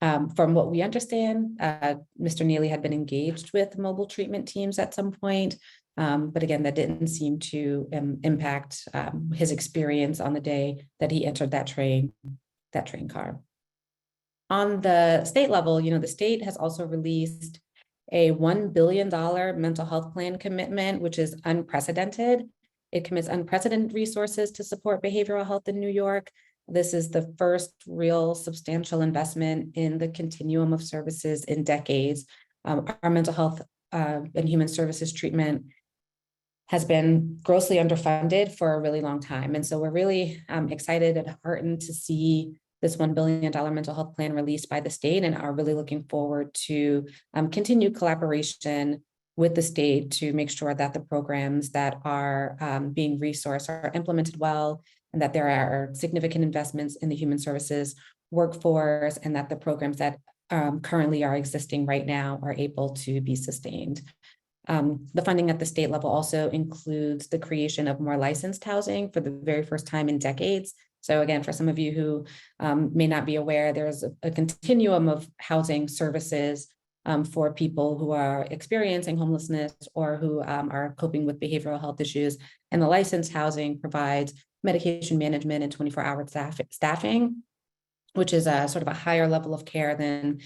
From what we understand, Mr. Neely had been engaged with mobile treatment teams at some point, but again, that didn't seem to impact his experience on the day that he entered that train car. On the state level, the state has also released a $1 billion mental health plan commitment, which is unprecedented. It commits unprecedented resources to support behavioral health in New York. This is the first real substantial investment in the continuum of services in decades. Our mental health and human services treatment has been grossly underfunded for a really long time. And so we're really excited and heartened to see this $1 billion mental health plan released by the state, and are really looking forward to continued collaboration with the state to make sure that the programs that are being resourced are implemented well, and that there are significant investments in the human services workforce, and that the programs that currently are existing right now are able to be sustained. The funding at the state level also includes the creation of more licensed housing for the very first time in decades. So again, for some of you who may not be aware, there's a continuum of housing services for people who are experiencing homelessness or who are coping with behavioral health issues. And the licensed housing provides medication management and 24-hour staffing, which is a sort of a higher level of care than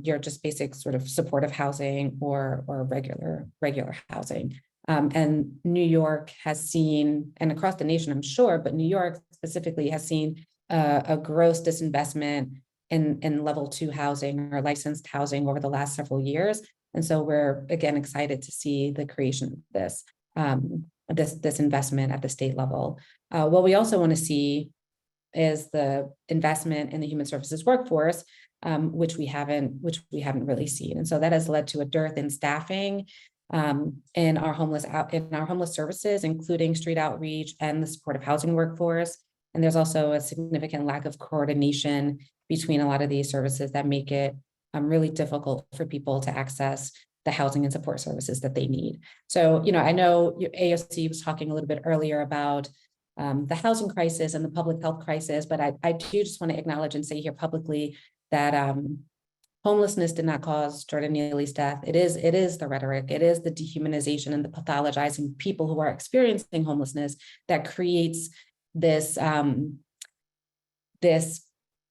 your just basic sort of supportive housing or regular housing. And New York has seen, and across the nation, I'm sure, but New York specifically has seen a gross disinvestment in level 2 housing or licensed housing over the last several years. And so we're, again, excited to see the creation of this investment at the state level. What we also want to see is the investment in the human services workforce, which we haven't really seen. And so that has led to a dearth in staffing in our homeless services, including street outreach and the supportive housing workforce. And there's also a significant lack of coordination between a lot of these services that make it really difficult for people to access the housing and support services that they need. So, I know AOC was talking a little bit earlier about the housing crisis and the public health crisis, but I do just want to acknowledge and say here publicly that homelessness did not cause Jordan Neely's death. It is the rhetoric, it is the dehumanization and the pathologizing people who are experiencing homelessness that creates this,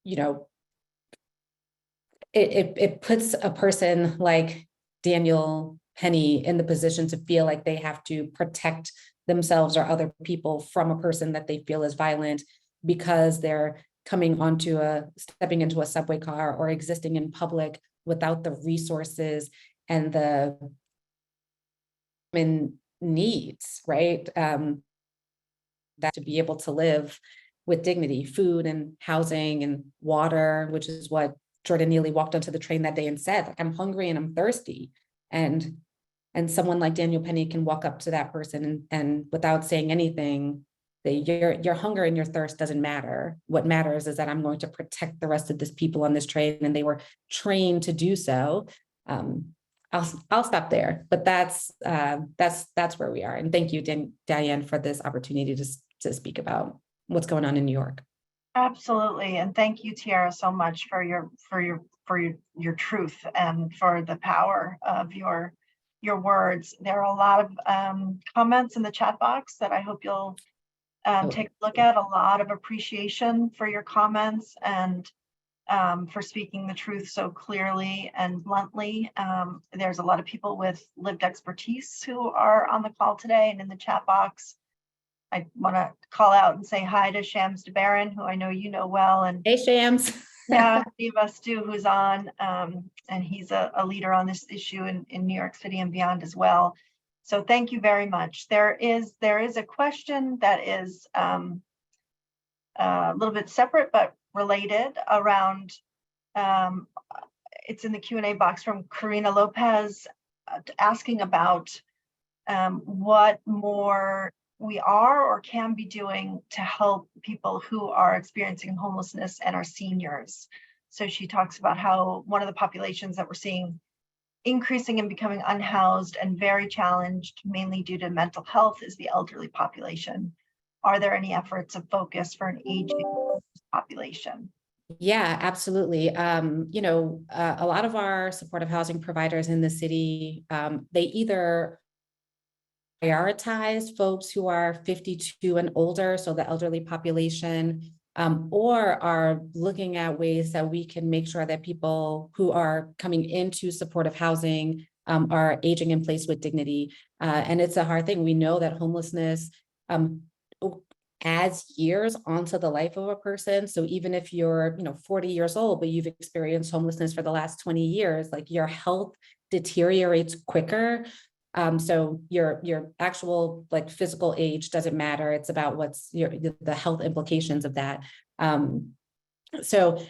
you know, it puts a person like Daniel Penny in the position to feel like they have to protect themselves or other people from a person that they feel is violent because they're stepping into a subway car or existing in public without the resources and the needs, right? That to be able to live with dignity, food and housing and water, which is what Jordan Neely walked onto the train that day and said, like, I'm hungry and I'm thirsty. And someone like Daniel Penny can walk up to that person and without saying anything, your hunger and your thirst doesn't matter. What matters is that I'm going to protect the rest of this people on this train, and they were trained to do so. I'll stop there, but that's where we are. And thank you, Diane, for this opportunity to speak about what's going on in New York. Absolutely, and thank you, Tiara, so much for your truth and for the power of your words. There are a lot of comments in the chat box that I hope you'll take a look at. A lot of appreciation for your comments and for speaking the truth so clearly and bluntly. There's a lot of people with lived expertise who are on the call today and in the chat box. I want to call out and say hi to Shams DeBaron, who I know you know well. And hey, Shams. Yeah, Steve Astu, who's on, and he's a leader on this issue in New York City and beyond as well. So thank you very much. There is a question that is a little bit separate but related around, it's in the Q&A box from Karina Lopez, asking about what more we are or can be doing to help people who are experiencing homelessness and are seniors. So she talks about how one of the populations that we're seeing increasing and becoming unhoused and very challenged, mainly due to mental health, is the elderly population. Are there any efforts of focus for an aging population? Yeah, absolutely. You know, a lot of our supportive housing providers in the city, they either prioritize folks who are 52 and older, so the elderly population, or are looking at ways that we can make sure that people who are coming into supportive housing are aging in place with dignity. And it's a hard thing. We know that homelessness adds years onto the life of a person. So even if you're, 40 years old, but you've experienced homelessness for the last 20 years, like your health deteriorates quicker. So your actual like physical age doesn't matter. It's about what's the health implications of that. So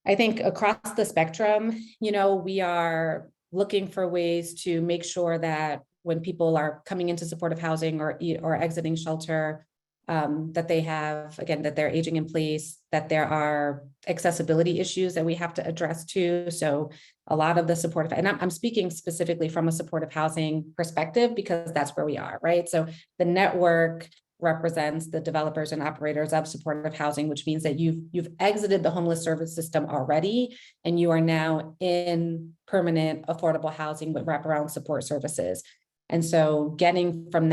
I think across the spectrum, we are looking for ways to make sure that when people are coming into supportive housing or exiting shelter, that they have, again, that they're aging in place, that there are accessibility issues that we have to address too. So a lot of the supportive, and I'm speaking specifically from a supportive housing perspective, because that's where we are, right? So the network represents the developers and operators of supportive housing, which means that you've exited the homeless service system already, and you are now in permanent affordable housing with wraparound support services. And so getting from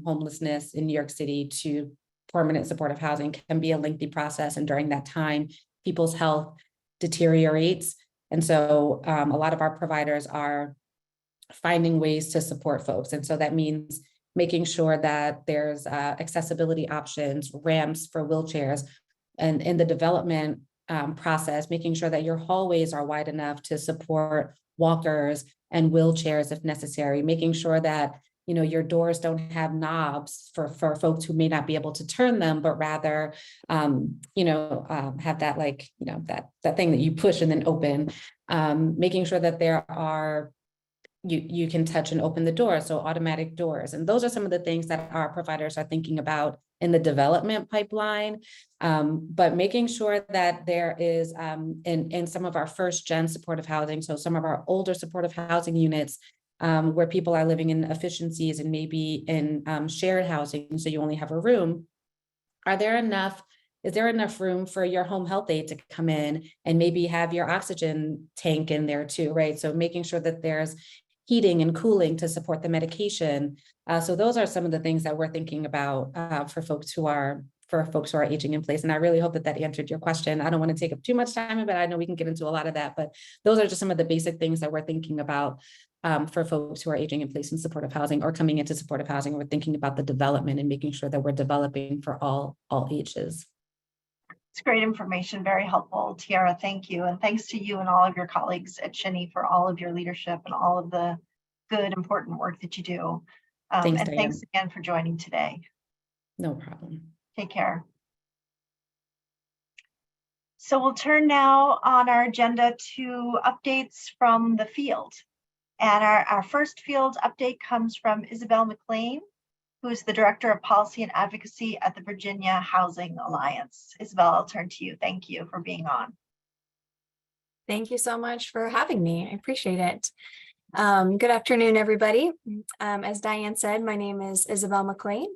homelessness in New York City to permanent supportive housing can be a lengthy process. And during that time, people's health deteriorates. And so a lot of our providers are finding ways to support folks. And so that means making sure that there's accessibility options, ramps for wheelchairs, and in the development process, making sure that your hallways are wide enough to support walkers and wheelchairs if necessary, making sure that your doors don't have knobs for folks who may not be able to turn them, but rather have that that thing that you push and then open, making sure that there are you can touch and open the door, so automatic doors. And those are some of the things that our providers are thinking about in the development pipeline, but making sure that there is in some of our first gen supportive housing, so some of our older supportive housing units, where people are living in efficiencies and maybe in shared housing, so you only have a room, are there enough is there enough room for your home health aide to come in and maybe have your oxygen tank in there too, right? So making sure that there's heating and cooling to support the medication. So those are some of the things that we're thinking about for folks who are aging in place. And I really hope that that answered your question. I don't want to take up too much time, but I know we can get into a lot of that, but those are just some of the basic things that we're thinking about for folks who are aging in place in supportive housing or coming into supportive housing. We're thinking about the development and making sure that we're developing for all ages. It's great information, very helpful, Tiara. Thank you. And thanks to you and all of your colleagues at Shinny for all of your leadership and all of the good, important work that you do. Thanks, and Diane. thanks again for joining today. No problem. Take care. So we'll turn now on our agenda to updates from the field. And our first field update comes from Isabel McLean, who is the Director of Policy and Advocacy at the Virginia Housing Alliance. Isabel, I'll turn to you. Thank you for being on. Thank you so much for having me. I appreciate it. Good afternoon, everybody. As Diane said, my name is Isabel McLean,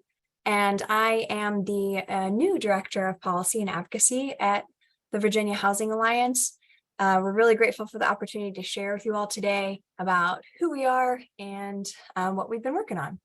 and I am the new Director of Policy and Advocacy at the Virginia Housing Alliance. We're really grateful for the opportunity to share with you all today about who we are and what we've been working on.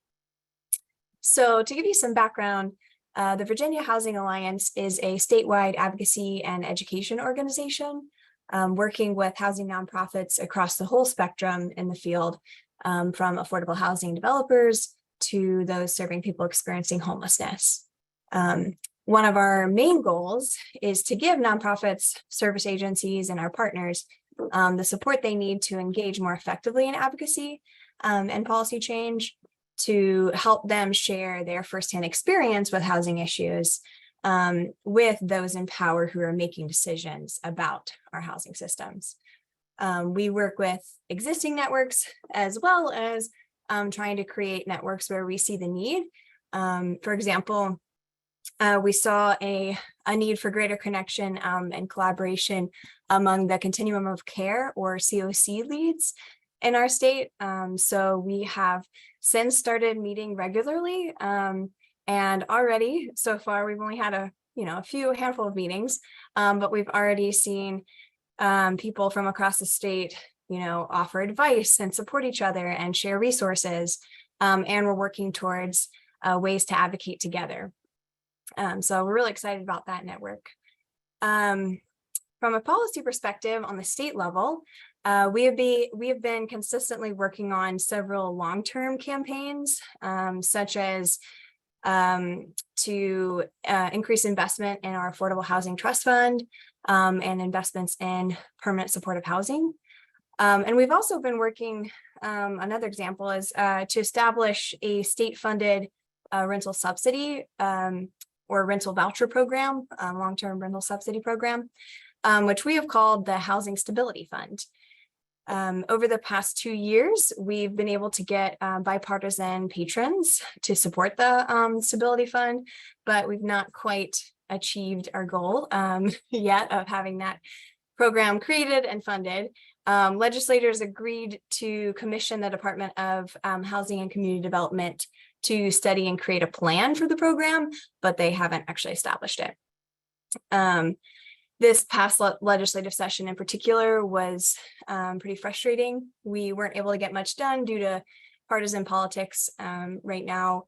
So to give you some background, the Virginia Housing Alliance is a statewide advocacy and education organization working with housing nonprofits across the whole spectrum in the field, from affordable housing developers to those serving people experiencing homelessness. One of our main goals is to give nonprofits, service agencies, and our partners the support they need to engage more effectively in advocacy and policy change, to help them share their firsthand experience with housing issues with those in power who are making decisions about our housing systems. We work with existing networks as well as trying to create networks where we see the need. For example, we saw a need for greater connection and collaboration among the continuum of care, or COC leads in our state. So we have since started meeting regularly, and already so far we've only had a handful of meetings, but we've already seen people from across the state offer advice and support each other and share resources, and we're working towards ways to advocate together. So we're really excited about that network. From a policy perspective on the state level, we have been consistently working on several long-term campaigns, such as to increase investment in our Affordable Housing Trust Fund and investments in permanent supportive housing. And we've also been working, another example is to establish a state-funded rental subsidy or rental voucher program, long-term rental subsidy program, which we have called the Housing Stability Fund. Over the past 2 years, we've been able to get bipartisan patrons to support the Stability Fund, but we've not quite achieved our goal yet of having that program created and funded. Legislators agreed to commission the Department of Housing and Community Development to study and create a plan for the program, but they haven't actually established it. This past legislative session in particular was pretty frustrating. We weren't able to get much done due to partisan politics. Right now,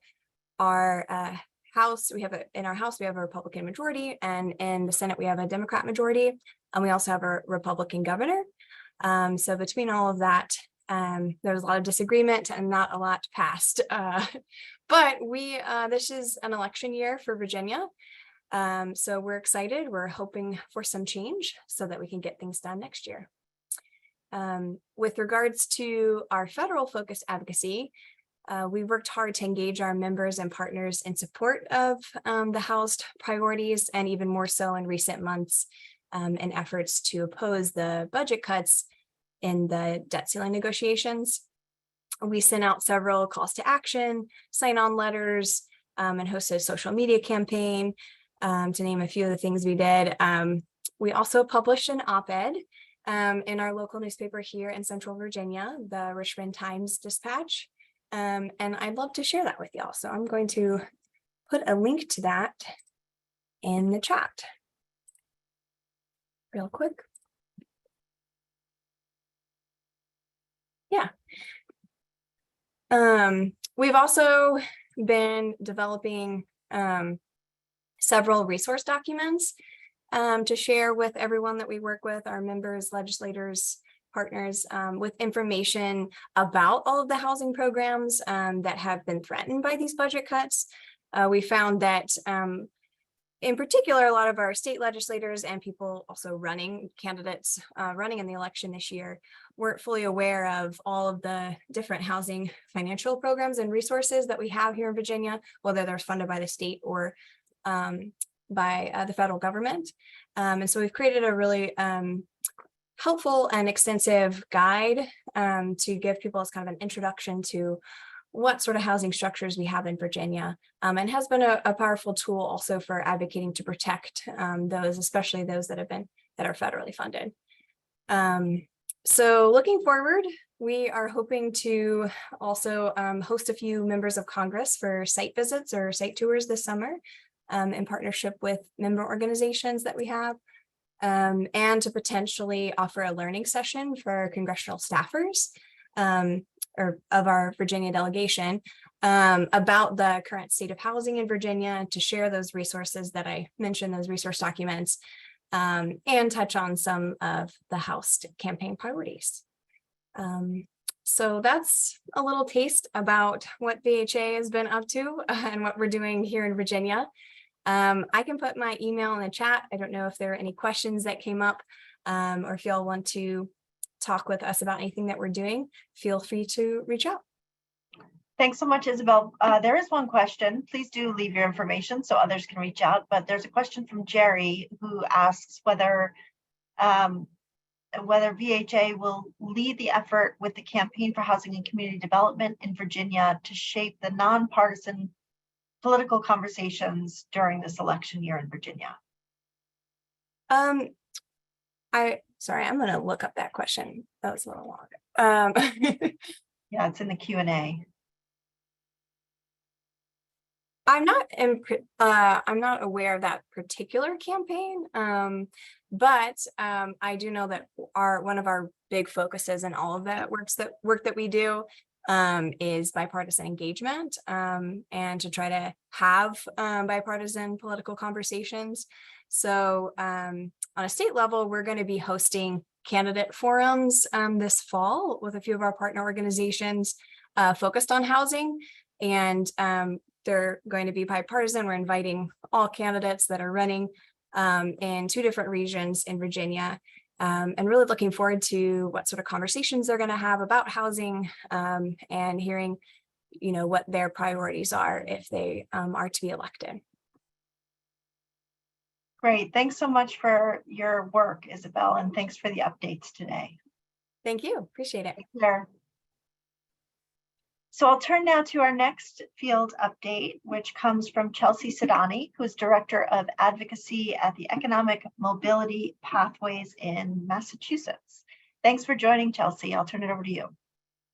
our House, in our House, we have a Republican majority, and in the Senate, we have a Democrat majority, and we also have a Republican governor. So between all of that, there's a lot of disagreement and not a lot passed. But this is an election year for Virginia. So we're excited. We're hoping for some change so that we can get things done next year. With regards to our federal focused advocacy, we worked hard to engage our members and partners in support of the HoUSed priorities, and even more so in recent months in efforts to oppose the budget cuts in the debt ceiling negotiations. We sent out several calls to action, sign-on letters, and hosted a social media campaign, to name a few of the things we did. We also published an op-ed in our local newspaper here in Central Virginia, the Richmond Times-Dispatch, and I'd love to share that with y'all. So I'm going to put a link to that in the chat real quick. Yeah. We've also been developing several resource documents to share with everyone that we work with, our members, legislators, partners, with information about all of the housing programs that have been threatened by these budget cuts. We found that in particular, a lot of our state legislators and people also running candidates running in the election this year weren't fully aware of all of the different housing financial programs and resources that we have here in Virginia, whether they're funded by the state or by the federal government. And so we've created a really helpful and extensive guide to give people as kind of an introduction to what sort of housing structures we have in Virginia, and has been a powerful tool also for advocating to protect those, especially those that are federally funded. So looking forward, we are hoping to also host a few members of Congress for site visits or site tours this summer in partnership with member organizations that we have, and to potentially offer a learning session for congressional staffers or of our Virginia delegation about the current state of housing in Virginia, to share those resources that I mentioned, those resource documents, and touch on some of the HoUSed campaign priorities. So that's a little taste about what VHA has been up to and what we're doing here in Virginia. I can put my email in the chat. I don't know if there are any questions that came up, or if y'all want to talk with us about anything that we're doing, feel free to reach out. Thanks so much, Isabel. There is one question. Please do leave your information so others can reach out. But there's a question from Jerry who asks whether VHA will lead the effort with the Campaign for Housing and Community Development in Virginia to shape the nonpartisan political conversations during this election year in Virginia. Sorry, I'm going to look up that question. That was a little long. Yeah, it's in the Q&A. I'm not aware of that particular campaign, but I do know that one of our big focuses in all of the work that we do is bipartisan engagement, and to try to have bipartisan political conversations. So on a state level, we're going to be hosting candidate forums this fall with a few of our partner organizations focused on housing, and they're going to be bipartisan. We're inviting all candidates that are running in 2 different regions in Virginia, and really looking forward to what sort of conversations they're going to have about housing, and hearing, what their priorities are if they are to be elected. Great. Thanks so much for your work, Isabel, and thanks for the updates today. Thank you. Appreciate it. Take care. So I'll turn now to our next field update, which comes from Chelsea Sidani, who is Director of Advocacy at the Economic Mobility Pathways in Massachusetts. Thanks for joining, Chelsea. I'll turn it over to you.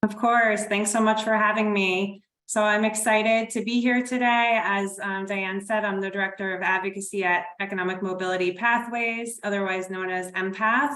Of course. Thanks so much for having me. So I'm excited to be here today. As Diane said, I'm the Director of Advocacy at Economic Mobility Pathways, otherwise known as EMPATH,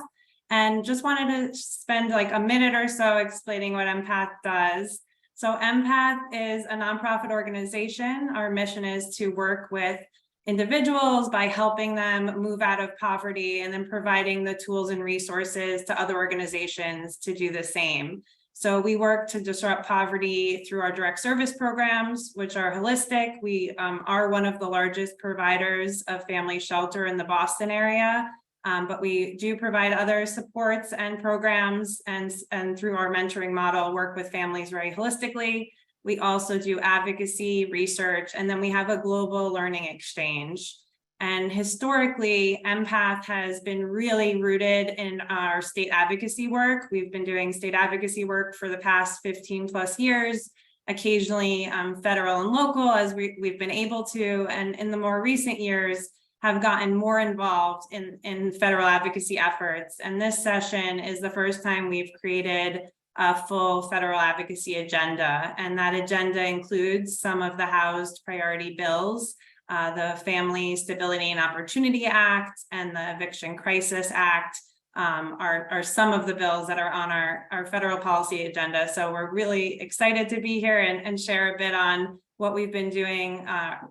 and just wanted to spend like a minute or so explaining what EMPATH does. So EMPATH is a nonprofit organization. Our mission is to work with individuals by helping them move out of poverty and then providing the tools and resources to other organizations to do the same. So we work to disrupt poverty through our direct service programs, which are holistic. We are one of the largest providers of family shelter in the Boston area, but we do provide other supports and programs, and through our mentoring model, work with families very holistically. We also do advocacy, research, and then we have a global learning exchange. And historically, EMPATH has been really rooted in our state advocacy work. We've been doing state advocacy work for the past 15 plus years, occasionally federal and local as we've been able to, and in the more recent years have gotten more involved in federal advocacy efforts. And this session is the first time we've created a full federal advocacy agenda. And that agenda includes some of the HoUSed priority bills, the Family Stability and Opportunity Act and the Eviction Crisis Act are some of the bills that are on our federal policy agenda. So we're really excited to be here and share a bit on what we've been doing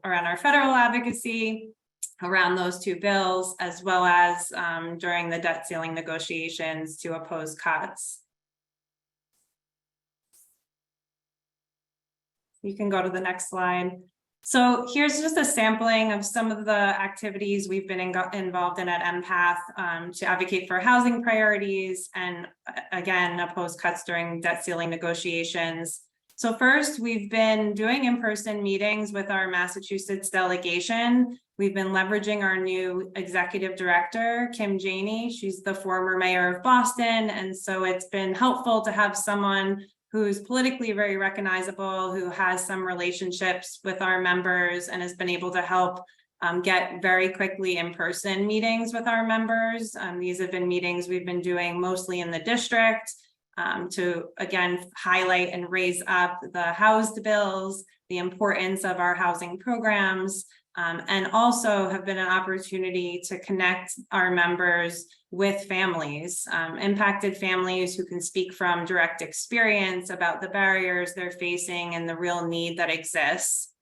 around our federal advocacy around those two bills, as well as during the debt ceiling negotiations to oppose cuts. You can go to the next slide. So here's just a sampling of some of the activities we've been involved in at Empath to advocate for housing priorities and again, oppose cuts during debt ceiling negotiations. So first, we've been doing in-person meetings with our Massachusetts delegation. We've been leveraging our new executive director, Kim Janey. She's the former mayor of Boston. And so it's been helpful to have someone who's politically very recognizable, who has some relationships with our members and has been able to help get very quickly in-person meetings with our members. These have been meetings we've been doing mostly in the district to, again, highlight and raise up the HoUSed bills, the importance of our housing programs, and also have been an opportunity to connect our members with families, impacted families who can speak from direct experience about the barriers they're facing and the real need that exists.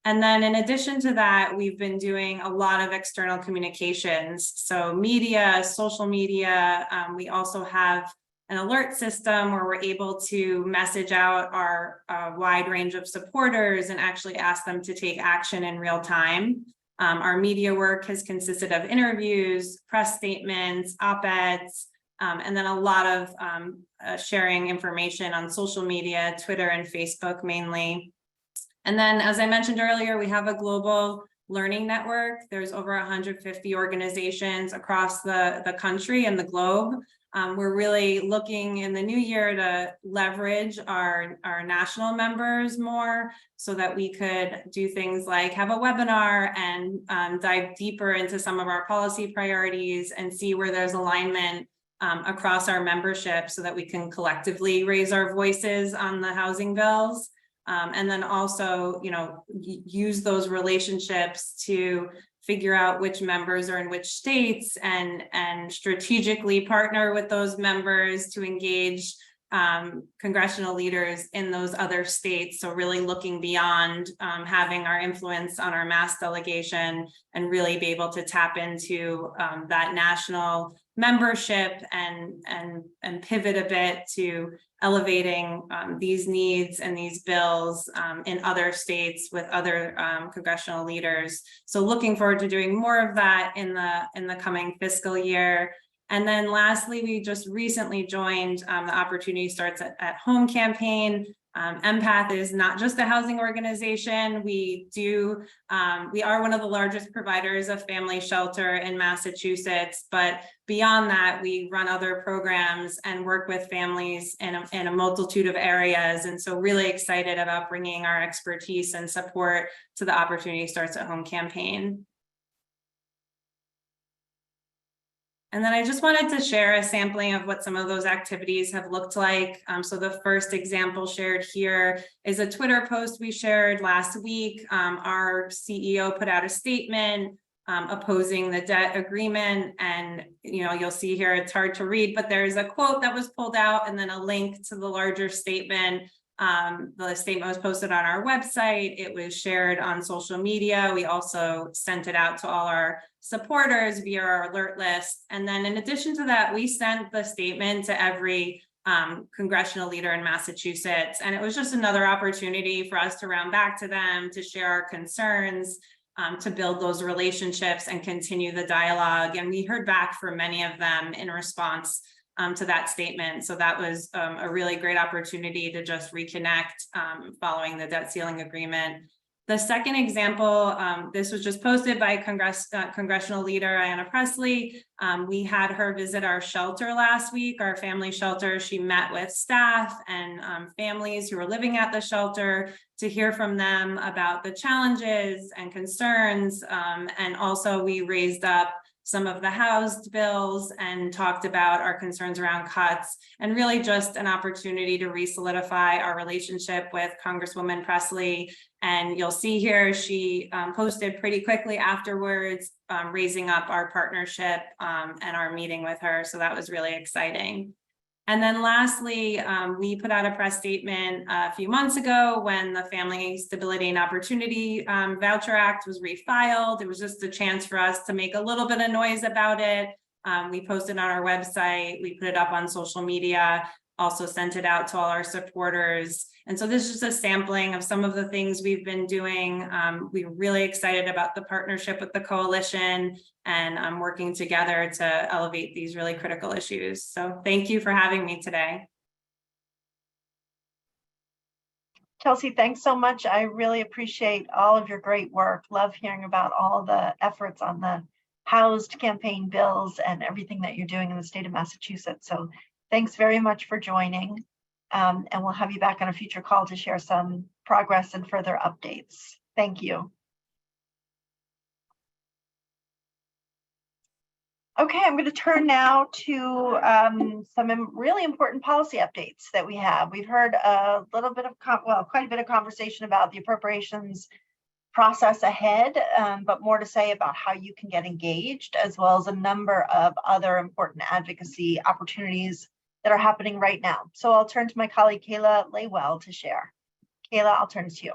And then in addition to that, we've been doing a lot of external communications. So media, social media, we also have an alert system where we're able to message out our wide range of supporters and actually ask them to take action in real time. Our media work has consisted of interviews, press statements, op-eds, and then a lot of sharing information on social media, Twitter and Facebook mainly. And then, as I mentioned earlier, we have a global learning network. There's over 150 organizations across the country and the globe. We're really looking in the new year to leverage our national members more so that we could do things like have a webinar and dive deeper into some of our policy priorities and see where there's alignment across our membership so that we can collectively raise our voices on the housing bills. And then also, use those relationships to figure out which members are in which states and strategically partner with those members to engage congressional leaders in those other states. So really looking beyond having our influence on our mass delegation and really be able to tap into that national membership and pivot a bit to elevating these needs and these bills in other states with other congressional leaders. So looking forward to doing more of that in the coming fiscal year. And then lastly, we just recently joined the Opportunity Starts at Home campaign. Empath is not just a housing organization. We are one of the largest providers of family shelter in Massachusetts, but beyond that, we run other programs and work with families in a multitude of areas. And so really excited about bringing our expertise and support to the Opportunity Starts at Home campaign. And then I just wanted to share a sampling of what some of those activities have looked like. So the first example shared here is a Twitter post we shared last week. Our CEO put out a statement opposing the debt agreement. And you'll see here, it's hard to read, but there's a quote that was pulled out and then a link to the larger statement. The statement was posted on our website. It was shared on social media. We also sent it out to all our supporters via our alert list. And then in addition to that, we sent the statement to every congressional leader in Massachusetts. And it was just another opportunity for us to round back to them, to share our concerns, to build those relationships and continue the dialogue. And we heard back from many of them in response to that statement. So that was a really great opportunity to just reconnect following the debt ceiling agreement. The second example, this was just posted by congressional leader Ayanna Pressley. We had her visit our shelter last week, our family shelter. She met with staff and families who were living at the shelter to hear from them about the challenges and concerns. And also we raised up some of the HoUSed bills and talked about our concerns around cuts, and really just an opportunity to re-solidify our relationship with Congresswoman Presley. And you'll see here, she posted pretty quickly afterwards, raising up our partnership and our meeting with her. So that was really exciting. And then lastly, we put out a press statement a few months ago when the Family Stability and Opportunity Voucher Act was refiled. It was just a chance for us to make a little bit of noise about it. We posted on our website, we put it up on social media, also sent it out to all our supporters. And so this is just a sampling of some of the things we've been doing. We're really excited about the partnership with the coalition and working together to elevate these really critical issues. So thank you for having me today. Chelsea, thanks so much. I really appreciate all of your great work. Love hearing about all the efforts on the HoUSed campaign bills and everything that you're doing in the state of Massachusetts. So thanks very much for joining. And we'll have you back on a future call to share some progress and further updates. Thank you. Okay, I'm going to turn now to some really important policy updates that we have. We've heard a little bit of, quite a bit of conversation about the appropriations process ahead, but more to say about how you can get engaged, as well as a number of other important advocacy opportunities that are happening right now. So I'll turn to my colleague, Kayla Laywell, to share. Kayla, I'll turn it to you.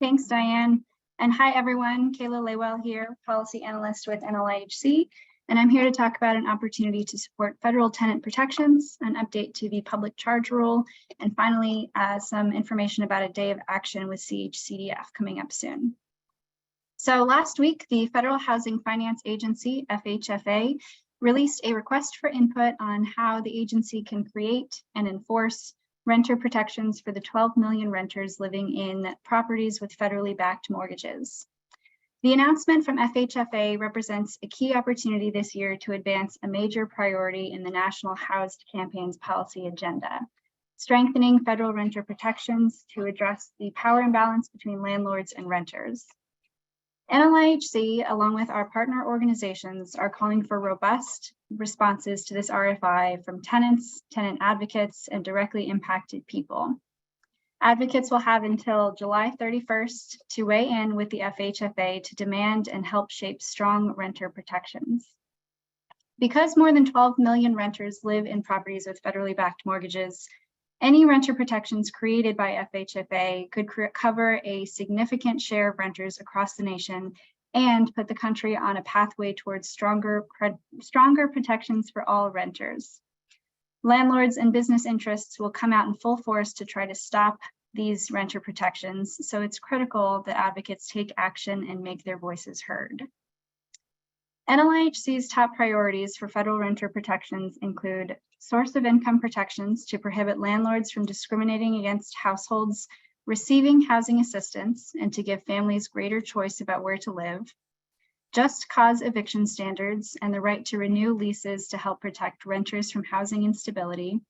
Thanks, Diane. And hi, everyone. Kayla Laywell here, policy analyst with NLIHC. And I'm here to talk about an opportunity to support federal tenant protections, an update to the public charge rule, and finally, some information about a day of action with CHCDF coming up soon. So last week, the Federal Housing Finance Agency, FHFA, released a request for input on how the agency can create and enforce renter protections for the 12 million renters living in properties with federally backed mortgages. The announcement from FHFA represents a key opportunity this year to advance a major priority in the National HoUSed Campaign's policy agenda, strengthening federal renter protections to address the power imbalance between landlords and renters. NLIHC, along with our partner organizations, are calling for robust responses to this RFI from tenants, tenant advocates, and directly impacted people. Advocates will have until July 31st to weigh in with the FHFA to demand and help shape strong renter protections. Because more than 12 million renters live in properties with federally backed mortgages, any renter protections created by FHFA could cover a significant share of renters across the nation and put the country on a pathway towards stronger protections for all renters. Landlords and business interests will come out in full force to try to stop these renter protections, so it's critical that advocates take action and make their voices heard. NLIHC's top priorities for federal renter protections include source of income protections to prohibit landlords from discriminating against households receiving housing assistance and to give families greater choice about where to live, just cause eviction standards and the right to renew leases to help protect renters from housing instability,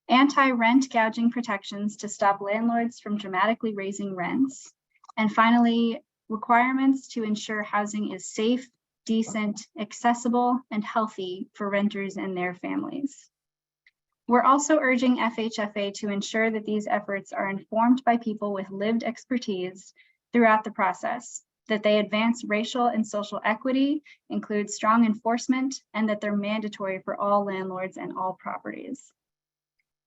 anti-rent gouging protections to stop landlords from dramatically raising rents, and finally, requirements to ensure housing is safe, decent, accessible, and healthy for renters and their families. We're also urging FHFA to ensure that these efforts are informed by people with lived expertise throughout the process, that they advance racial and social equity, include strong enforcement, and that they're mandatory for all landlords and all properties.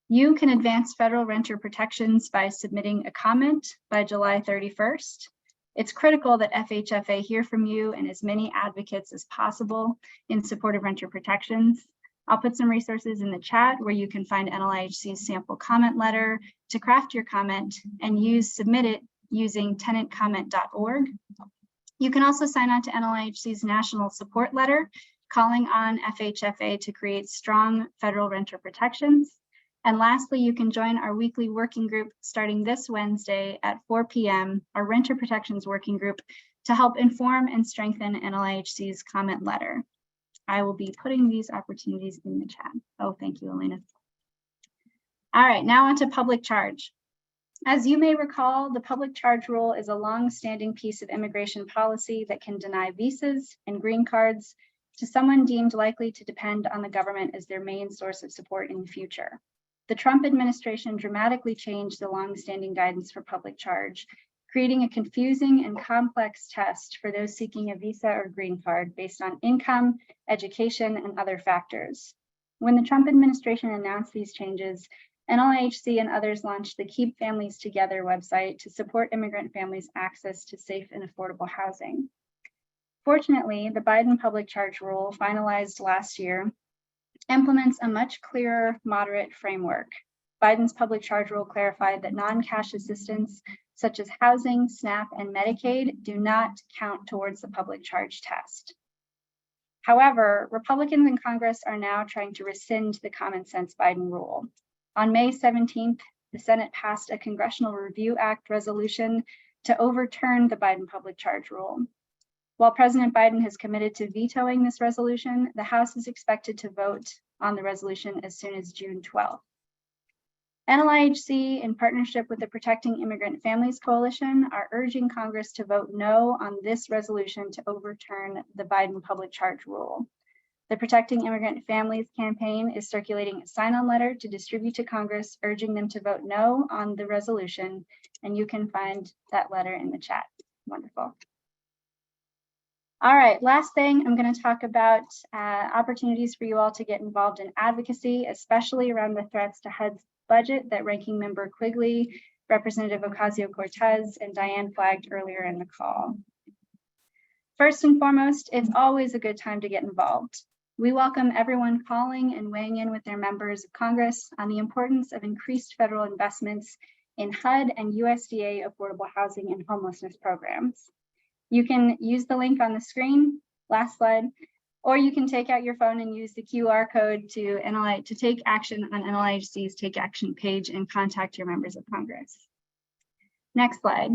You can advance federal renter protections by submitting a comment by July 31st. It's critical that FHFA hear from you and as many advocates as possible in support of renter protections. I'll put some resources in the chat where you can find NLIHC's sample comment letter to craft your comment and submit it using tenantcomment.org. You can also sign on to NLIHC's national support letter calling on FHFA to create strong federal renter protections. And lastly, you can join our weekly working group starting this Wednesday at 4 p.m., our Renter Protections Working Group, to help inform and strengthen NLIHC's comment letter. I will be putting these opportunities in the chat. Oh, thank you, Elena. All right, now on to public charge. As you may recall, the public charge rule is a long-standing piece of immigration policy that can deny visas and green cards to someone deemed likely to depend on the government as their main source of support in the future. The Trump administration dramatically changed the long-standing guidance for public charge, creating a confusing and complex test for those seeking a visa or green card based on income, education, and other factors. When the Trump administration announced these changes, NLIHC and others launched the Keep Families Together website to support immigrant families' access to safe and affordable housing. Fortunately, the Biden public charge rule, finalized last year, implements a much clearer, moderate framework. Biden's public charge rule clarified that non-cash assistance, such as housing, SNAP, and Medicaid, do not count towards the public charge test. However, Republicans in Congress are now trying to rescind the common sense Biden rule. On May 17th, the Senate passed a Congressional Review Act resolution to overturn the Biden public charge rule. While President Biden has committed to vetoing this resolution, the House is expected to vote on the resolution as soon as June 12th. NLIHC, in partnership with the Protecting Immigrant Families Coalition, are urging Congress to vote no on this resolution to overturn the Biden public charge rule. The Protecting Immigrant Families campaign is circulating a sign-on letter to distribute to Congress, urging them to vote no on the resolution, and you can find that letter in the chat. Wonderful. All right, last thing, I'm going to talk about opportunities for you all to get involved in advocacy, especially around the threats to HUD's budget that Ranking Member Quigley, Representative Ocasio-Cortez, and Diane flagged earlier in the call. First and foremost, it's always a good time to get involved. We welcome everyone calling and weighing in with their members of Congress on the importance of increased federal investments in HUD and USDA affordable housing and homelessness programs. You can use the link on the screen, last slide, or you can take out your phone and use the QR code to take action on NLIHC's Take Action page and contact your members of Congress. Next slide.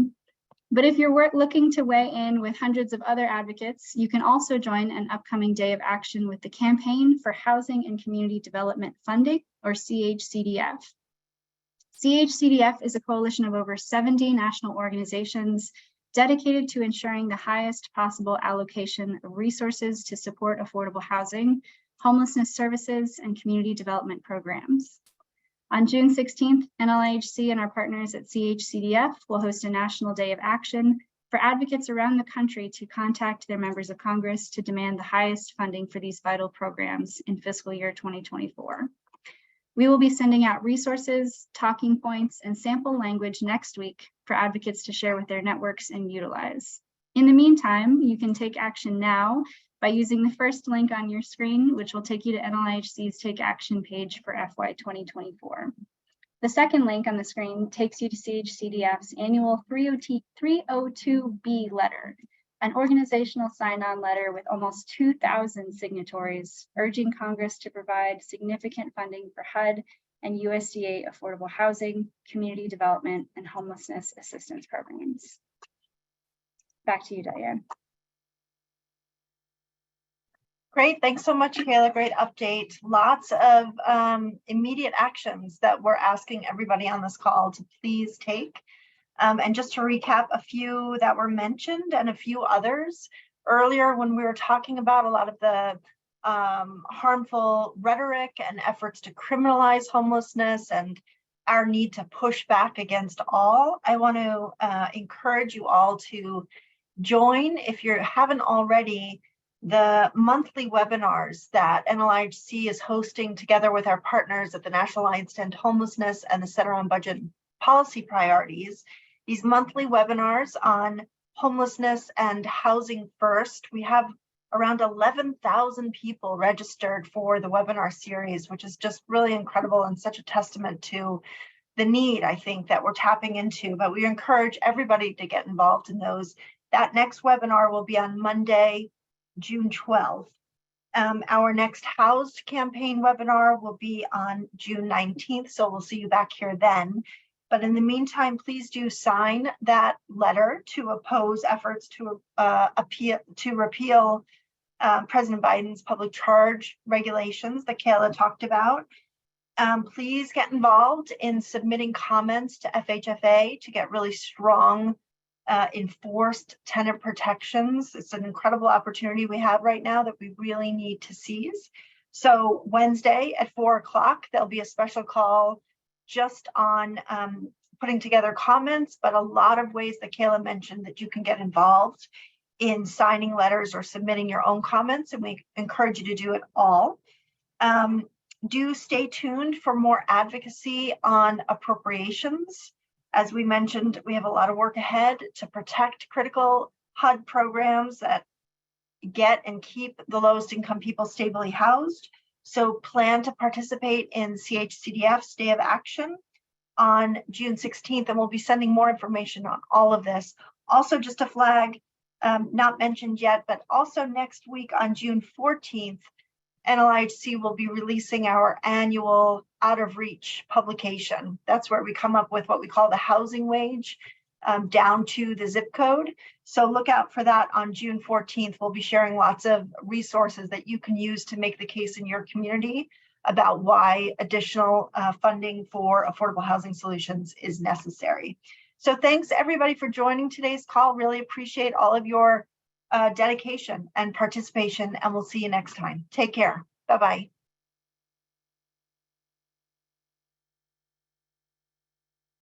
But if you're looking to weigh in with hundreds of other advocates, you can also join an upcoming day of action with the Campaign for Housing and Community Development Funding, or CHCDF. CHCDF is a coalition of over 70 national organizations dedicated to ensuring the highest possible allocation of resources to support affordable housing, homelessness services, and community development programs. On June 16th, NLIHC and our partners at CHCDF will host a national day of action for advocates around the country to contact their members of Congress to demand the highest funding for these vital programs in fiscal year 2024. We will be sending out resources, talking points, and sample language next week for advocates to share with their networks and utilize. In the meantime, you can take action now by using the first link on your screen, which will take you to NLIHC's Take Action page for FY 2024. The second link on the screen takes you to CHCDF's annual 302B letter, an organizational sign-on letter with almost 2,000 signatories urging Congress to provide significant funding for HUD and USDA affordable housing, community development, and homelessness assistance programs. Back to you, Diane. Great, thanks so much, Kayla. Great update. Lots of immediate actions that we're asking everybody on this call to please take. And just to recap a few that were mentioned and a few others earlier when we were talking about a lot of the harmful rhetoric and efforts to criminalize homelessness and our need to push back against all, I want to encourage you all to join, if you haven't already, the monthly webinars that NLIHC is hosting together with our partners at the National Alliance to End Homelessness and the Center on Budget Policy Priorities. These monthly webinars on homelessness and housing first. We have around 11,000 people registered for the webinar series, which is just really incredible and such a testament to the need, I think, that we're tapping into. But we encourage everybody to get involved in those. That next webinar will be on Monday, June 12th. Our next HoUSed campaign webinar will be on June 19th, so we'll see you back here then. But in the meantime, please do sign that letter to oppose efforts to repeal President Biden's public charge regulations that Kayla talked about. Please get involved in submitting comments to FHFA to get really strong enforced tenant protections. It's an incredible opportunity we have right now that we really need to seize. So Wednesday at 4 o'clock, there'll be a special call just on putting together comments, but a lot of ways that Kayla mentioned that you can get involved in signing letters or submitting your own comments, and we encourage you to do it all. Do stay tuned for more advocacy on appropriations. As we mentioned, we have a lot of work ahead to protect critical HUD programs that get and keep the lowest income people stably housed. So plan to participate in CHCDF's Day of Action on June 16th, and we'll be sending more information on all of this. Also, just a flag, not mentioned yet, but also next week on June 14th, NLIHC will be releasing our annual Out of Reach publication. That's where we come up with what we call the housing wage down to the zip code. So look out for that on June 14th. We'll be sharing lots of resources that you can use to make the case in your community about why additional funding for affordable housing solutions is necessary. So thanks everybody for joining today's call. Really appreciate all of your dedication and participation, and we'll see you next time. Take care. Bye-bye.